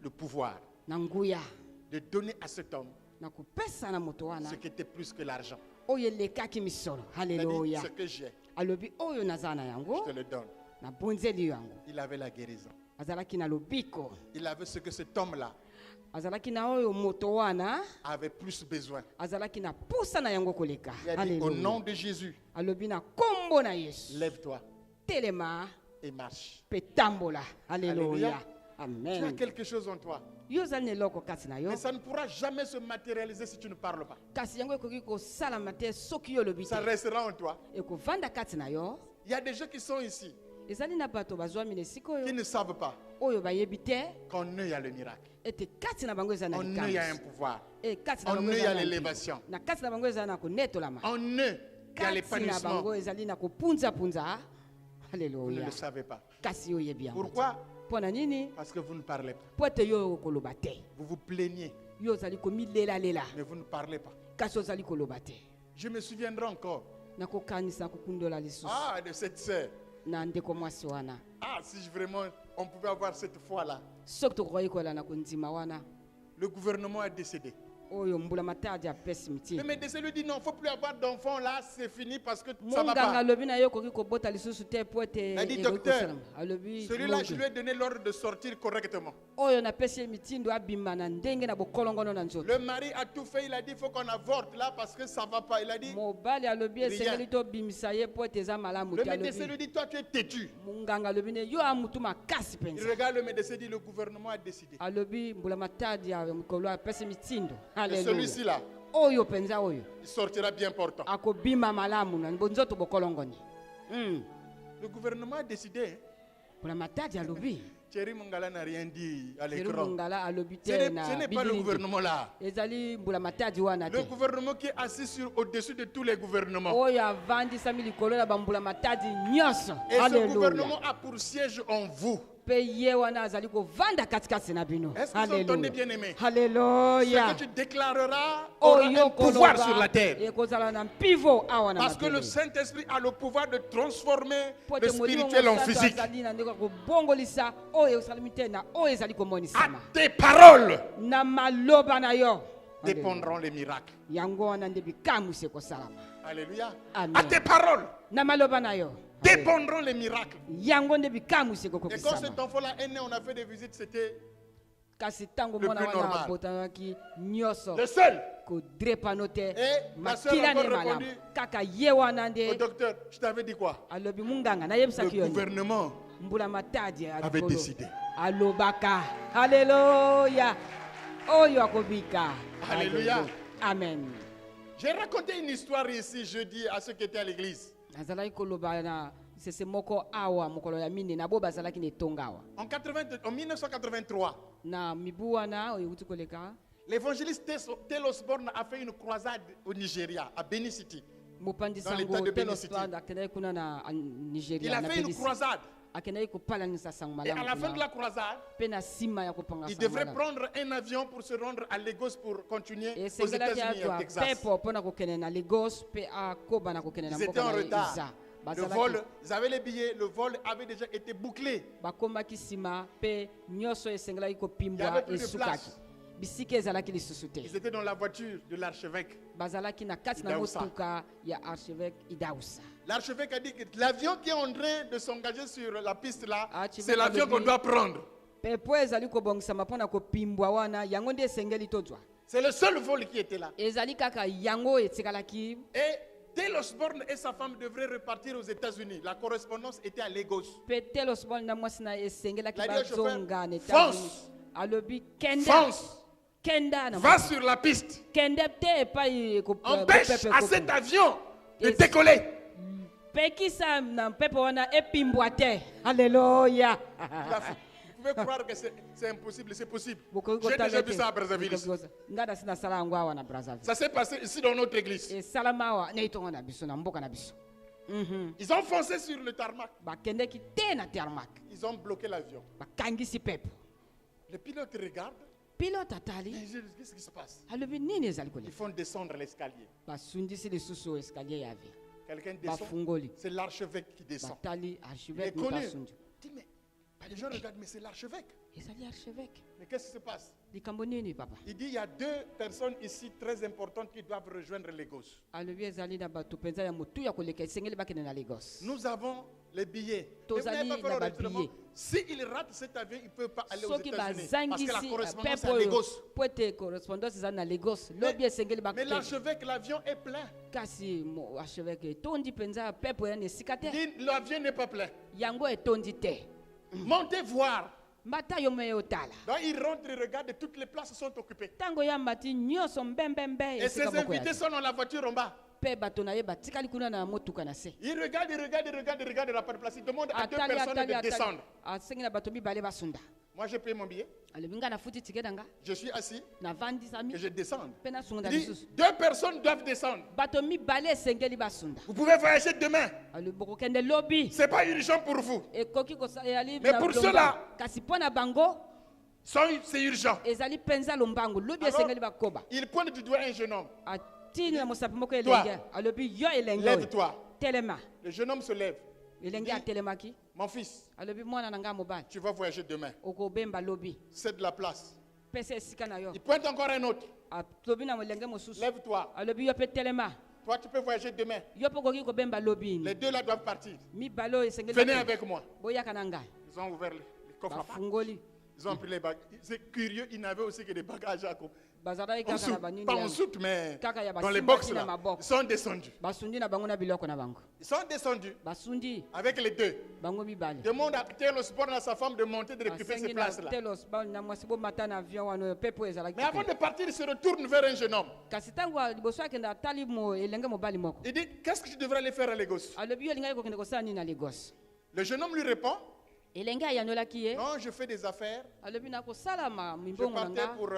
le pouvoir de donner à cet homme ce qui était plus que l'argent. Il a dit, ce que j'ai, je te le donne. Il avait la guérison. Il avait ce que cet homme-là avait plus besoin. Il a dit, au nom de Jésus, lève-toi et marche. Alléluia. Amen. Tu as quelque chose en toi. Mais ça ne pourra jamais se matérialiser si tu ne parles pas. Ça restera en toi. Il y a des gens qui sont ici qui ne savent pas qu'en eux il y a le miracle. En eux il y a un pouvoir. En eux il y a l'élévation. En eux il y a l'épanouissement. Vous ne le savez pas. Pourquoi? Parce que vous ne parlez pas. Vous vous plaignez, mais vous ne parlez pas. Je me souviendrai encore de cette sœur. Si vraiment on pouvait avoir cette foi-là. Le gouvernement a décédé. Le médecin lui dit non, il ne faut plus avoir d'enfants là, c'est fini parce que ça ne va pas. Il a dit docteur, celui-là je lui ai donné l'ordre de sortir correctement. Le mari a tout fait, il a dit il faut qu'on avorte là parce que ça ne va pas. Il a dit rien. Le médecin lui dit toi tu es têtu. Il regarde le médecin et dit le gouvernement a décidé. Et celui-ci-là, il sortira bien portant. Le gouvernement a décidé. Thierry Mungala n'a rien dit à l'écran. Ce n'est pas le gouvernement là. Le gouvernement qui est assis au-dessus de tous les gouvernements. Et ce gouvernement a pour siège en vous. Est-ce que vous entendez bien aimé? Ce que tu déclareras aura un pouvoir sur la terre. Parce que le Saint-Esprit a le pouvoir de transformer le spirituel en physique. À tes paroles dépendront les miracles. Alléluia. À tes paroles dépendront les miracles. Et quand cet enfant-là est né, on a fait des visites, c'était le plus normal. Le seul. Et ma soeur a répondu au docteur, je t'avais dit quoi? Le gouvernement avait décidé. Alléluia. Alléluia. Amen. J'ai raconté une histoire ici jeudi à ceux qui étaient à l'église. En 1983, l'évangéliste Tel Osborne a fait une croisade au Nigeria, à Benin City. dans l'état de Benin City. Il a fait une croisade. Et à la fin de la croisade, il devrait prendre un avion pour se rendre à Lagos pour continuer aux États-Unis et au Texas. Ils étaient en retard. Le vol, ils avaient les billets, le vol avait déjà été bouclé. Il n'y avait plus de place. Ils étaient dans la voiture de l'archevêque Idaoussa. L'archevêque a dit que l'avion qui est en train de s'engager sur la piste là, c'est l'avion qu'on doit prendre. C'est le seul vol qui était là. Et Tel Osborne et sa femme devraient repartir aux États-Unis. La correspondance était à Lagos. Il a dit au chauffeur, fonce. Fonce. Va sur la piste. Empêche à cet avion de décoller. Alléluia. Vous pouvez croire que c'est impossible, c'est possible. J'ai déjà vu ça à Brazzaville. Ça s'est passé ici dans notre église. Ils ont foncé sur le tarmac. Ils ont bloqué l'avion. Le pilote regarde. Qu'est-ce qui se passe? Ils font descendre l'escalier. Quelqu'un descend. C'est l'archevêque qui descend. Il est connu. Il dit, mais les gens regardent, mais c'est l'archevêque. Mais qu'est-ce qui se passe? Il dit, il y a 2 personnes ici très importantes qui doivent rejoindre Lagos. Nous avons les billets. Vous n'avez pas fait l'enregistrement. S'il rate cet avion, il ne peut pas aller aux États-Unis. Parce que la correspondance est à Lagos. Mais l'archevêque, l'avion est plein. L'avion n'est pas plein. Montez voir. Donc il rentre, il regarde et toutes les places sont occupées. Et ses invités sont dans la voiture en bas. Il regarde la place. Il demande à 2 personnes de descendre. Moi, j'ai payé mon billet. Je suis assis et je descends. Il dit, 2 personnes doivent descendre. Vous pouvez voyager demain. Ce n'est pas urgent pour vous. Mais pour ceux-là, c'est urgent. Alors, il pointe du doigt un jeune homme. Toi, lève-toi. Le jeune homme se lève. Dit, mon fils, tu vas voyager demain. C'est de la place. Il pointe encore un autre. Lève-toi. Toi, tu peux voyager demain. Les 2 là doivent partir. Venez avec moi. Ils ont ouvert les coffres. Ils ont pris les bagages. C'est curieux, ils n'avaient aussi que des bagages à couper. Pas en soute, mais dans les box là. Ils sont descendus. Ils sont descendus avec les 2. Demande à Tel Osborne à sa femme de monter, de récupérer ces places là. Mais avant de partir, il se retourne vers un jeune homme. Il dit, qu'est-ce que tu devrais aller faire à Lagos? Le jeune homme lui répond, non, je fais des affaires. Je partais pour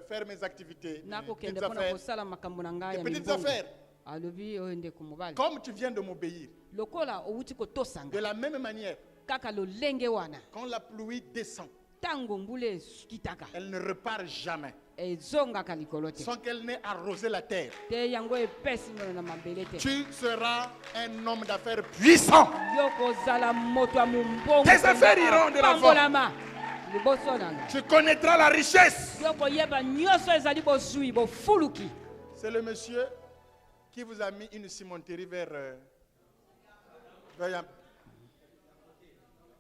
faire mes activités. Des petites affaires. Comme tu viens de m'obéir. De la même manière, quand la pluie descend, elle ne repart jamais sans qu'elle n'ait arrosé la terre. Tu seras un homme d'affaires puissant. Tes affaires iront de l'avant. Tu connaîtras la richesse. C'est le monsieur qui vous a mis une cimenterie vers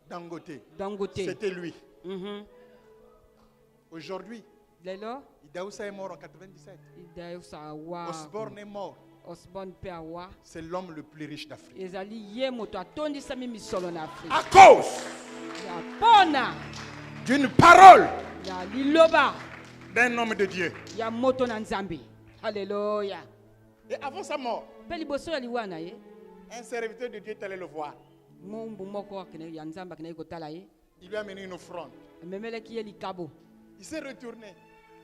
Dangote. C'était lui. Aujourd'hui, Idaoussa est mort en 97. Osborne est mort. C'est l'homme le plus riche d'Afrique. À cause d'une parole d'un homme de Dieu. Alléluia. Et avant sa mort, un serviteur de Dieu est allé le voir. Il lui a amené une offrande. Il s'est retourné.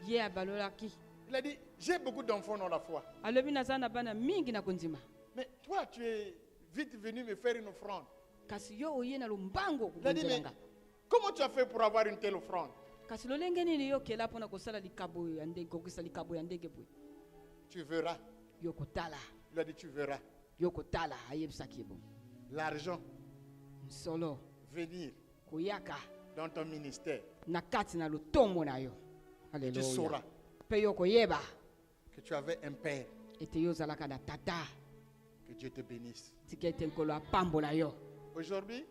Il a dit, j'ai beaucoup d'enfants dans la foi. Mais toi, tu es vite venu me faire une offrande. kasi yo oye na lombango Il a dit, mais okubonzelanga comment tu as fait pour avoir une telle offrande? kasi lolenge nini yo okela mpona kosala likabo ya ndenge kokisa likabo ya ndenge boye Tu verras. yo kotala Il a dit, tu verras. yo kotala ayebisaki ye bo L'argent, msolo venir koyaka dans ton ministère. na kati na lutombo na yo Tu haleluya sauras mpe yo koyeba que tu avais un père. ete yo ozalaka na tata Que Dieu te bénisse. tika ete nkolo apambola yo Aujourd'hui,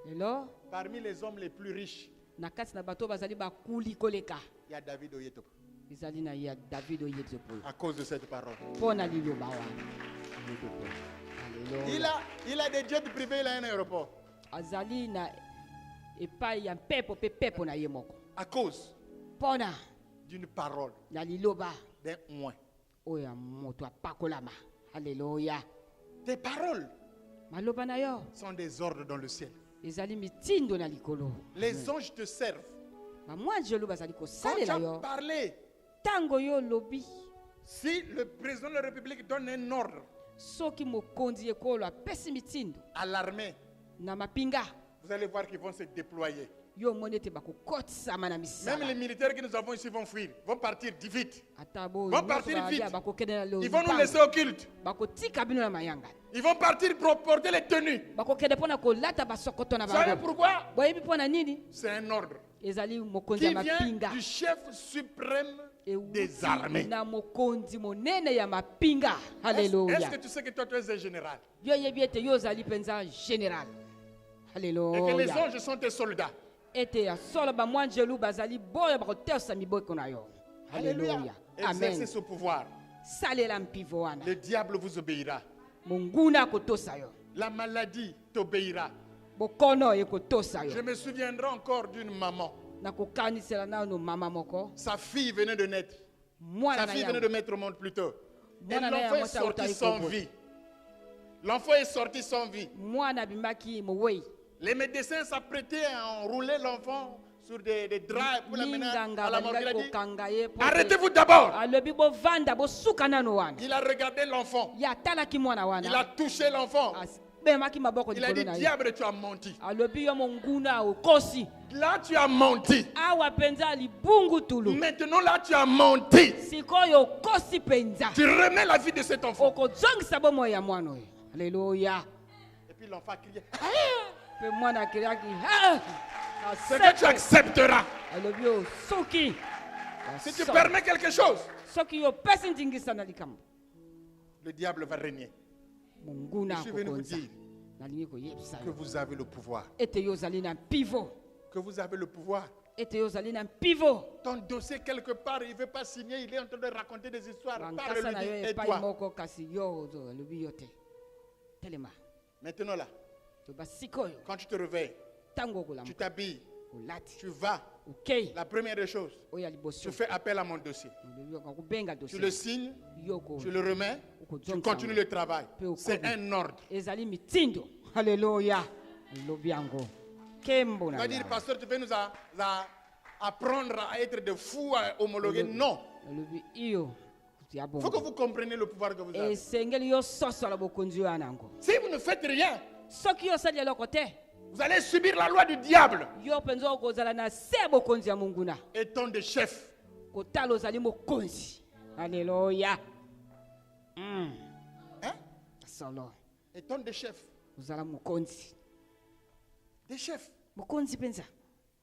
lelo parmi les hommes les plus riches, na kati na bato bazali bakuli koleka il y a David Oyetopo. ezali na ya david oyedzepolo À cause de cette parole. mpo na liloba wana haleluya Il a des jets privés, il a un aéroport. azali na epai ya mpepo mpe pepo na ye moko À cause mpo na d'une parole, na liloba d'un oint. oyo ya moto apakolama haleluya Tes paroles maloba na yo sont des ordres dans le ciel. ezali mitindo na likolo Les anges te servent. bamwanjelo bazali Quand tu kosalela as yo parlé, ntango yo olobi si le président de la République donne un ordre soki mokonzi ekolo apesi mitindo à l'armée, na mapinga vous allez voir qu'ils vont se déployer. yo omoni ete bakokotisama na Même misala les militaires que nous avons ici vont fuir, vont partir vite. ata boyo Vont partir nyonso vite. balia bakokende na Ils vont nous laisser lopango au culte. bakotika bino na mayangani Ils vont partir pour porter les tenues. bakokende mpo na kolata basokoto na Vous savez bango pourquoi? boyebi mpo na nini C'est un ordre ezali mokonzi qui ya vient mapinga du chef suprême Euti des armées. na mokonzi monene ya mapinga Est-ce haleluya que tu sais que toi, tu es un général? yo yebi ete yo ozali mpenza général Et que les haleluya anges sont tes soldats. ete ya solo bamwanjelu bazali boyo bakotesa miboko na yo haleluya Exercez amen ce pouvoir. salela mpivo wana Le diable vous obéira. monguna akotosa yo La maladie t'obéira. bokono ekotosa Je yo me souviendrai encore d'une maman. nakokanisela nano mama moko Sa fille venait de naître. mwana Sa na fille venait yango de mettre au monde plus tôt. Et Mwana na l'enfant est yango sorti auta sans ekoko. vie. L'enfant est sorti sans vie. mwana abimaki mowei Les médecins s'apprêtaient à enrouler l'enfant sur des draps pour l'amener linganga à la mort. Il a balingaki dit, kokanga ye po arrêtez-vous d'abord. alobi bovanda bosuka nano wana Il a regardé l'enfant. ye atalaki mwana Il wana a touché l'enfant. abemaki maboko Il a dit, likolo na ye diable, tu as menti. alobi yo monguna okosi Là, tu as menti. awa mpenza libungu tulu Maintenant, là, tu as menti. sikoyo okosi mpenza Tu remets la vie de cet enfant. okozongisa bomoi ya mwana oyo haleluya Et puis l'enfant a crié. mpe mwana akeliaki C'est que tu accepteras. alobi osoki Si tu permets quelque chose, soki yo opesi ndingisa na likambo le diable va régner. monguna Je suis venu vous akokonza dire nalingi koyebisa que yo vous avez le pouvoir. ete yo ozali na mpivo Que vous avez le pouvoir. ete yo ozali na mpivo Ton dossier quelque part, il ne veut pas signer, il est en train de raconter des histoires. bankasa Parle-lui, na yo dis, et epai toi. moko kasi yo alobi yo te telema Maintenant là, toba sikoyo quand tu te réveilles, ntango tu okolamuka t'habilles, olati tu vas. okei La première des choses, oyo ya tu liboso fais appel à mon dossier. olobi kobenga Tu le dossier signes, yoko tu le remets, tu continues le travail. C'est un ordre. ezali mitindo haleluya alobi yango kembo On na va dire, Yawe. pasteur, tu veux nous apprendre à être des fous, à homologuer. Non. alobi iyo Il ya faut que bongo vous compreniez le pouvoir que vous avez. esengeli yo sosola bokonzi oyo ana yango Si vous ne faites rien, soki yo osali eloko te vous allez subir la loi du diable. yo mpenza okozala na se ya bokonzi ya monguna Et ton de chef. kotala ozali mokonzi haleluya Hein? solo Et ton de chef. ozala mokonzi Des chefs. mokonzi mpenza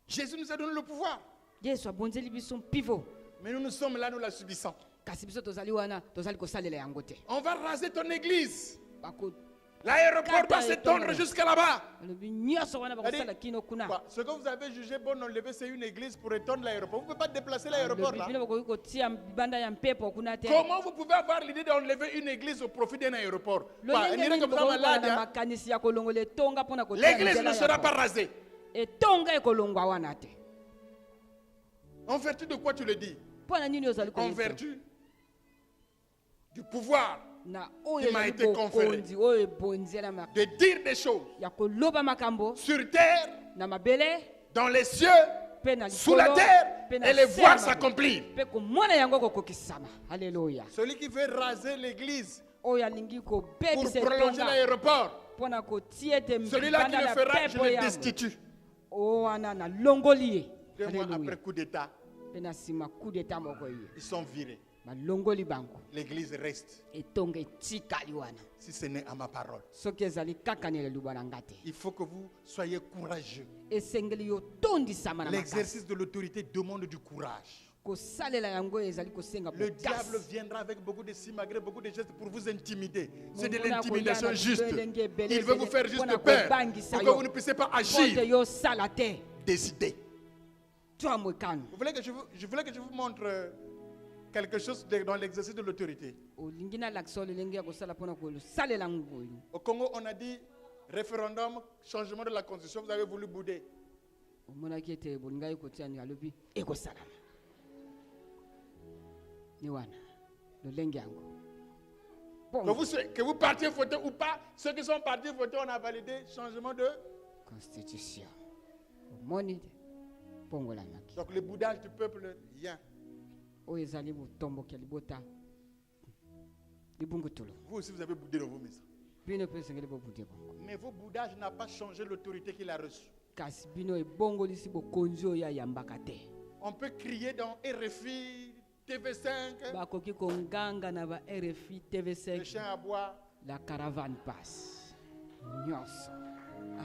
Jésus nous a donné le pouvoir. yesu abonzeli biso mpivo Mais nous sommes là, nous la subissons. kasi biso tozali wana tozali kosalela yango te On va raser ton église. Bako- L'aéroport doit Kata s'étendre etongo. jusqu'à là-bas. alobi nyonso wana bakosala kino kuna Quoi, ce que vous avez jugé bon enlever, c'est une église pour étendre l'aéroport. Vous ne pouvez pas déplacer l'aéroport alobi là. bino bakoki kotia bibanda ya mpepo kuna te Comment vous pouvez avoir l'idée d'enlever une église au profit d'un aéroport? Quoi, lolenge on dirait nini que vraiment bokokola là, na makanisi ya kolongola etonga mpona kotia l'église nzela ne ya sera po. pas rasée. etonga ekolongwa wana te En vertu de quoi tu le dis? mpona nini ozali En koyeba vertu du pouvoir na qui oyo m'a ezali été conféré. bokonzi oyo ebonzela de dire des choses ya koloba makambo sur terre, na mabele dans les cieux, mpe na sous la likolo, terre, mpe na et les se voir ya mabele. s'accomplir. mpe komona yango kokokisama haleluya Celui qui veut raser l'église oyo alingi pour kobebisa prolonger etonga l'aéroport. mpona kotia ete Celui-là qui le libanda fera, na je pepo le yango destitue. oyo wana nalongoli ye 2 mois Alléluia. après coup d'État, mpe na nsima coup d'etat moko ye ils sont virés. balongoli bango L'église reste, etonga etikali wana si ce n'est à ma parole. soki ezali kaka na eluba na nga te Il faut que vous soyez courageux. esengeli yotondisama na makasi L'exercice de l'autorité demande du courage. kosalela yango ezali kosenga Le diable bokasi viendra avec beaucoup de simagrées, beaucoup de gestes pour vous intimider. C'est de Mongona l'intimidation koyana juste. belenge ebele Il veut vous faire mpona juste peur kobangisa pour que yo. vous ne puissiez pas mpo ete agir. yosala te Décidez. twa mwekano Vous voulez que je voulais que je vous montre quelque chose dans l'exercice de l'autorité. olingi nalakisa lolenge ya kosala mpona kosalela ngoyo Au Congo, on a dit référendum, changement de la constitution, vous avez voulu bouder. omonaki ete bolingai kotiani alobi ekosalama ni wana lolenge yango Que vous partiez voter ou pas, ceux qui sont partis voter, on a validé changement de... constitution omoni te mpongolamaki Donc le boudage du peuple, rien. oyo ezali botomboki ya libota libungutulu Vous aussi, vous avez boudé dans vos maisons. bino mpe esengeli bobude bongo Mais vos boudages n'ont pas changé l'autorité qu'il a reçue. kasi bino ebongolisi bokonzi oyo ayambaka te On peut crier dans RFI, TV5, bakoki konganga na ba RFI le TV5 chien à bois. la caravane passe nyonso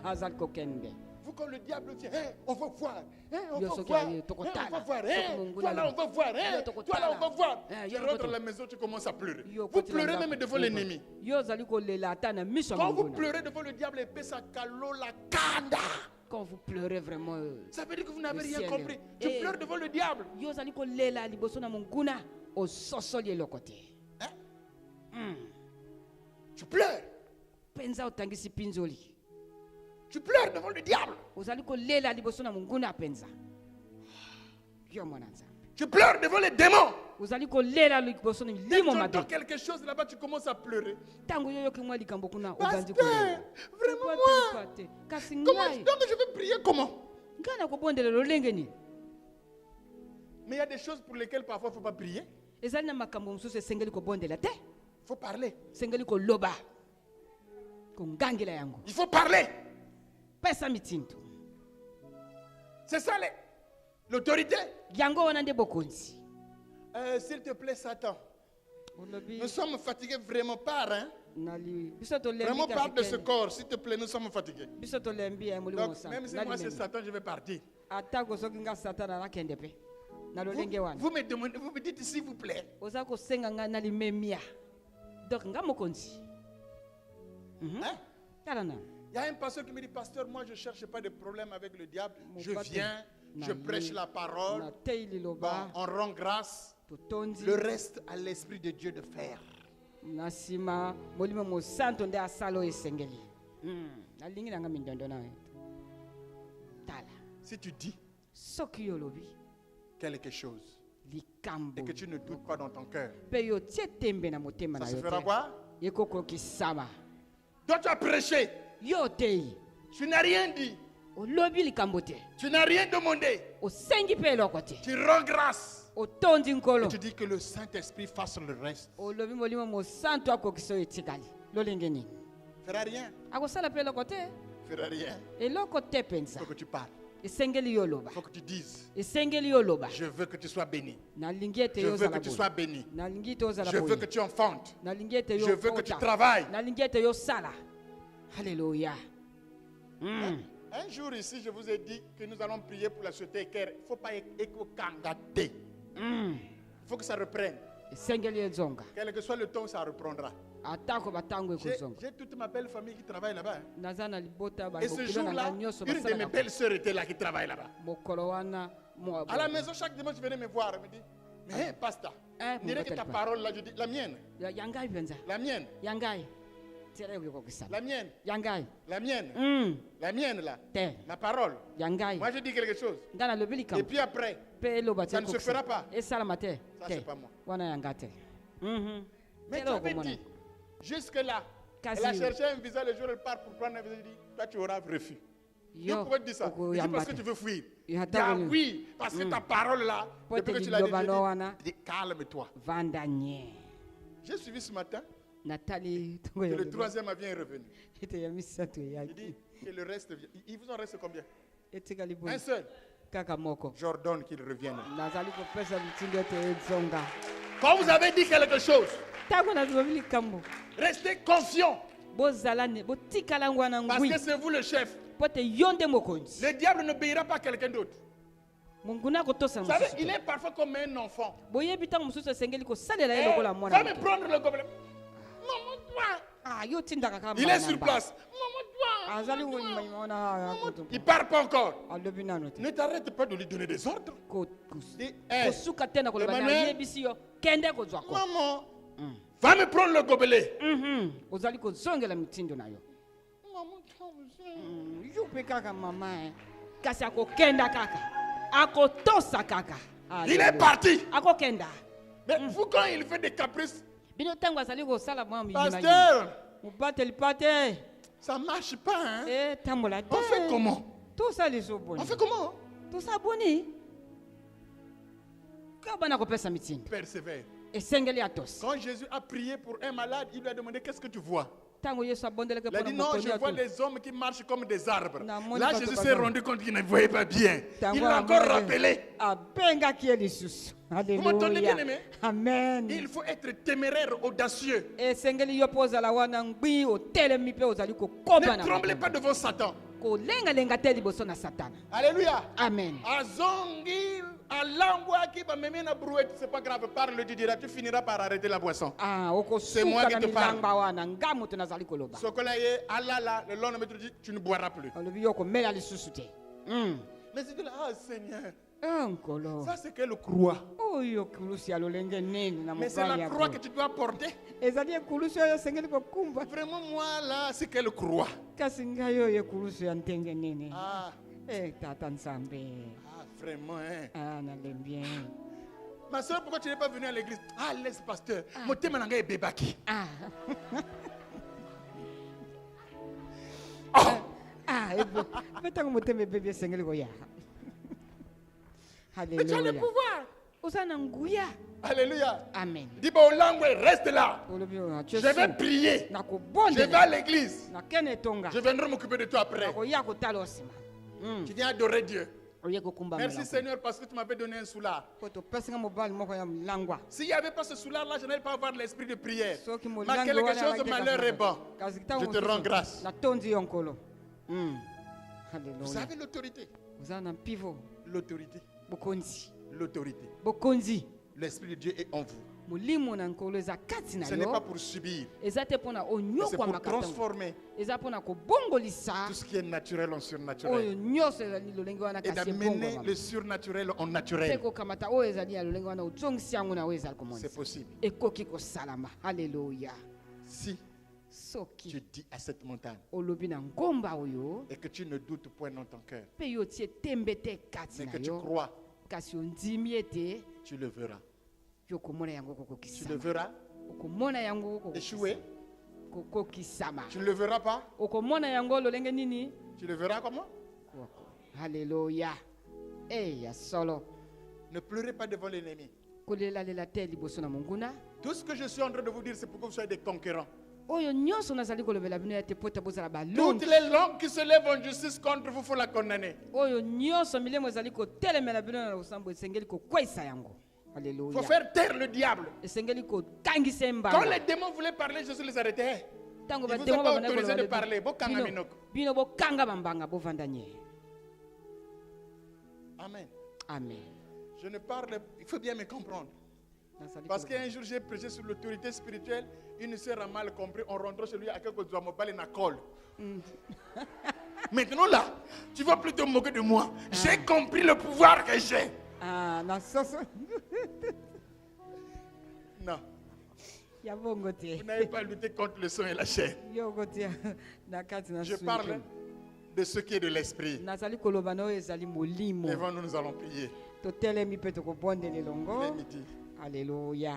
azali kokende Vous, quand le diable dit, hey, on va voir, hey, on Yo va soki voir, aye, hey, tokotala. on va voir, Soki hey, Mungu toi là nalo. on va voir, hey, Yo tokotala. toi là on va voir. Eh, Tu yo rentres à koto- la maison, tu commences à pleurer. Yo Vous koti pleurez na même ndako. devant l'ennemi. yo ozali kolela ata na miso ya Quand vous monguna. pleurez devant le diable, épée sa calo la kanda. Quand vous pleurez vraiment Ça veut dire que vous n'avez Le rien ciel. compris. Tu Eh. pleures devant le diable. yo ozali kolela liboso na monguna ososoli eloko te Hein? Tu pleures. mpenza otangisi mpinzoli Tu pleures devant le diable. ozali kolela liboso na monguna mpenza yo mwana nzambe Tu pleures devant les démons. ozali kolela liboso na Dès que milimo tu mabe entends quelque chose là-bas, tu commences à pleurer. ntango yoyoki mwa likambo kuna Pasteur, obandi kolela vraiment Papa, moi. papa te. kasi Comment ngai donc je vais prier comment? ngai nakobondela lolenge nini Mais il y a des choses pour lesquelles parfois il ne faut pas prier. ezali na makambo mosusu esengeli kobondela te Il faut parler. esengeli koloba kongangela yango Il faut parler. pesa mitindo C'est ça l'autorité. yango wana nde bokonzi S'il te plaît, Satan. olobi Nous sommes fatigués vraiment par, hein? biso tolembi Vraiment par de kasi ce keni. corps. S'il te plaît, nous sommes fatigués. biso tolembi ya molimo Donc, même si moi c'est Satan, je vais partir. atako soki nga satana nakende mpe na Vous, lolenge wana vous me demandez, vous me dites s'il vous plaît. oza kosenga ngai nalimemia donc nga mokonzi Hein? tala na Il y a un pasteur qui me dit, pasteur, moi je ne cherche pas de problème avec le diable. Mon Je pasteur, viens, je na prêche ye, la parole. natei Bon, liloba on rend grâce. totondi Le reste à l'Esprit de Dieu de faire. na nsima molimo mosanto nde asala oyo esengeli nalingi nanga mindondo na yo tala Si tu dis soki yo olobi quelque chose likambo et que tu ne doutes pas dans ton cœur, mpe yo tie tembe na motema ça na se yo fera te quoi? ekokokisama Toi tu as prêché, yo otei tu n'as rien dit, olobi likambo te tu n'as rien demandé, osengi mpe eloko te tu rends grâce. otondi nkolo Et tu dis que le Saint-Esprit fasse le reste. olobi molimo mosanto akokisa oyo etikali lolenge nini Fera rien, akosala mpe eloko te fera rien. eloko te Il mpenza faut que tu parles, esengeli yo oloba il faut que tu dises, esengeli yo oloba je veux que tu sois béni, nalingi ete je yo veux que ozala tu boye sois béni, nalingi ete ozala je veux que boye tu enfantes, nalingi ete yo je veux que tu okota. travailles. nalingi ete yosala halleluya Un jour ici, je vous ai dit que nous allons prier pour la société équerre. Il ne faut pas éco-cangater. Il faut que ça reprenne. esengeli ezonga Quel que soit le temps, ça reprendra. atako batango J'ai ekozonga j'ai toute ma belle famille qui travaille là-bas. Hein. naza na libota Et ce bandokilo na jour-là, ngai nyonso une de mes basalaka belles sœurs était là qui travaille là-bas. mokolo wana À la maison, chaque dimanche, je venais me voir. Elle me dit, mais pasteur, Hein, on dirait que mon ta papa. parole là, je dis, la mienne, yangai mpenza la mienne, yangai tere ekokokisala la mienne, yangai la mienne, la mienne là, te ma parole. yangai Moi, je dis quelque chose. ngai nalobi Et likambo puis après, mpe eloba ça ne se fera pas. esalama te Ça, te c'est pas moi. wana yanga te Mais tu Tere avais okomona dit, jusque-là, Quasi. elle a cherché un visa, le jour elle part pour prendre un visa, elle dit, toi tu auras refus. Yo, Pourquoi tu dis ça? oko Je dis yamba parce que te. tu veux fuir. Yo, Il dit, ah hatari. oui, parce que ta parole là, Po depuis que te tu l'as dit, liloba no wana. je dis, calme-toi. vanda nye J'ai suivi ce matin, Nathalie Que le troisième avion est revenu. Il dit que le reste vient. Il vous en reste combien? Un seul. J'ordonne qu'il revienne. Quand vous avez dit quelque chose, restez confiant. Parce que c'est vous le chef. Le diable n'obéira pas à quelqu'un d'autre. Vous savez, il est parfois comme un enfant. Va me prendre le gobelet. Il est sur place. Il ne part pas encore. Ne t'arrête pas de lui donner des ordres. Dis, Emmanuel, maman, va me prendre le gobelet. Il est parti. Mais vous, quand il fait des caprices, pasteur, ça ne marche pas. Hein? On fait comment? On fait comment? Persévère. Quand Jésus a prié pour un malade, il lui a demandé qu'est-ce que tu vois? Il a dit non, je vois des hommes qui marchent comme des arbres. Là, Jésus s'est rendu compte qu'il ne voyait pas bien. Il l'a encore rappelé. Vous m'entendez bien aimé? Amen. Il faut être téméraire, audacieux. Ne tremblez pas devant Satan. Alléluia. Amen. C'est pas grave, parle, tu diras, tu finiras par arrêter la boisson. C'est moi qui te parle. Le lendemain, tu ne boiras plus. Mais c'est là, ah Seigneur. Ça c'est quelle croix? Mais c'est la croix que tu dois porter. Vraiment moi là, c'est quelle croix? Vraiment hein. Ma soeur, pourquoi tu n'es pas venue à l'église? Laisse pasteur. Mon thème est bébaki. Mais tu as le pouvoir. Alléluia. Amen. Dis bon, langue, reste là. Je vais prier. Je vais à l'église. Je viendrai m'occuper de toi après. Tu viens adorer Dieu. Merci Seigneur parce que tu m'avais donné un soulard. S'il n'y avait pas ce soulard-là, je n'allais pas avoir l'esprit de prière. Mais quelque chose de malheur est bon. Je te rends grâce. Vous avez l'autorité. L'autorité. L'autorité. L'esprit de Dieu est en vous. Ce n'est pas pour subir. C'est pour transformer tout ce qui est naturel en surnaturel. Et d'amener le surnaturel en naturel. C'est possible. Si tu dis à cette montagne et que tu ne doutes point dans ton cœur, mais que tu crois, tu le verras. Tu le verras échouer. Tu ne le verras pas. Tu le verras comment? Alléluia. Ne pleurez pas devant l'ennemi. Tout ce que je suis en train de vous dire, c'est pour que vous soyez des conquérants. Toutes les langues qui se lèvent en justice contre vous, il faut la condamner. Il faut faire taire le diable. Quand les démons voulaient parler, Jésus les arrêtait. Il ne vous a pas autorisé de parler. Amen. Amen. Je ne parle, il faut bien me comprendre. Parce qu'un jour j'ai prêché sur l'autorité spirituelle, une sœur a mal compris, on rentre chez lui à quelque chose de mobile et na colle. Maintenant là, tu vas plutôt moquer de moi. J'ai compris le pouvoir que j'ai. Non. Vous n'avez pas lutté contre le sang et la chair. Je parle de ce qui est de l'esprit. Devant nous, nous allons prier. Alléluia.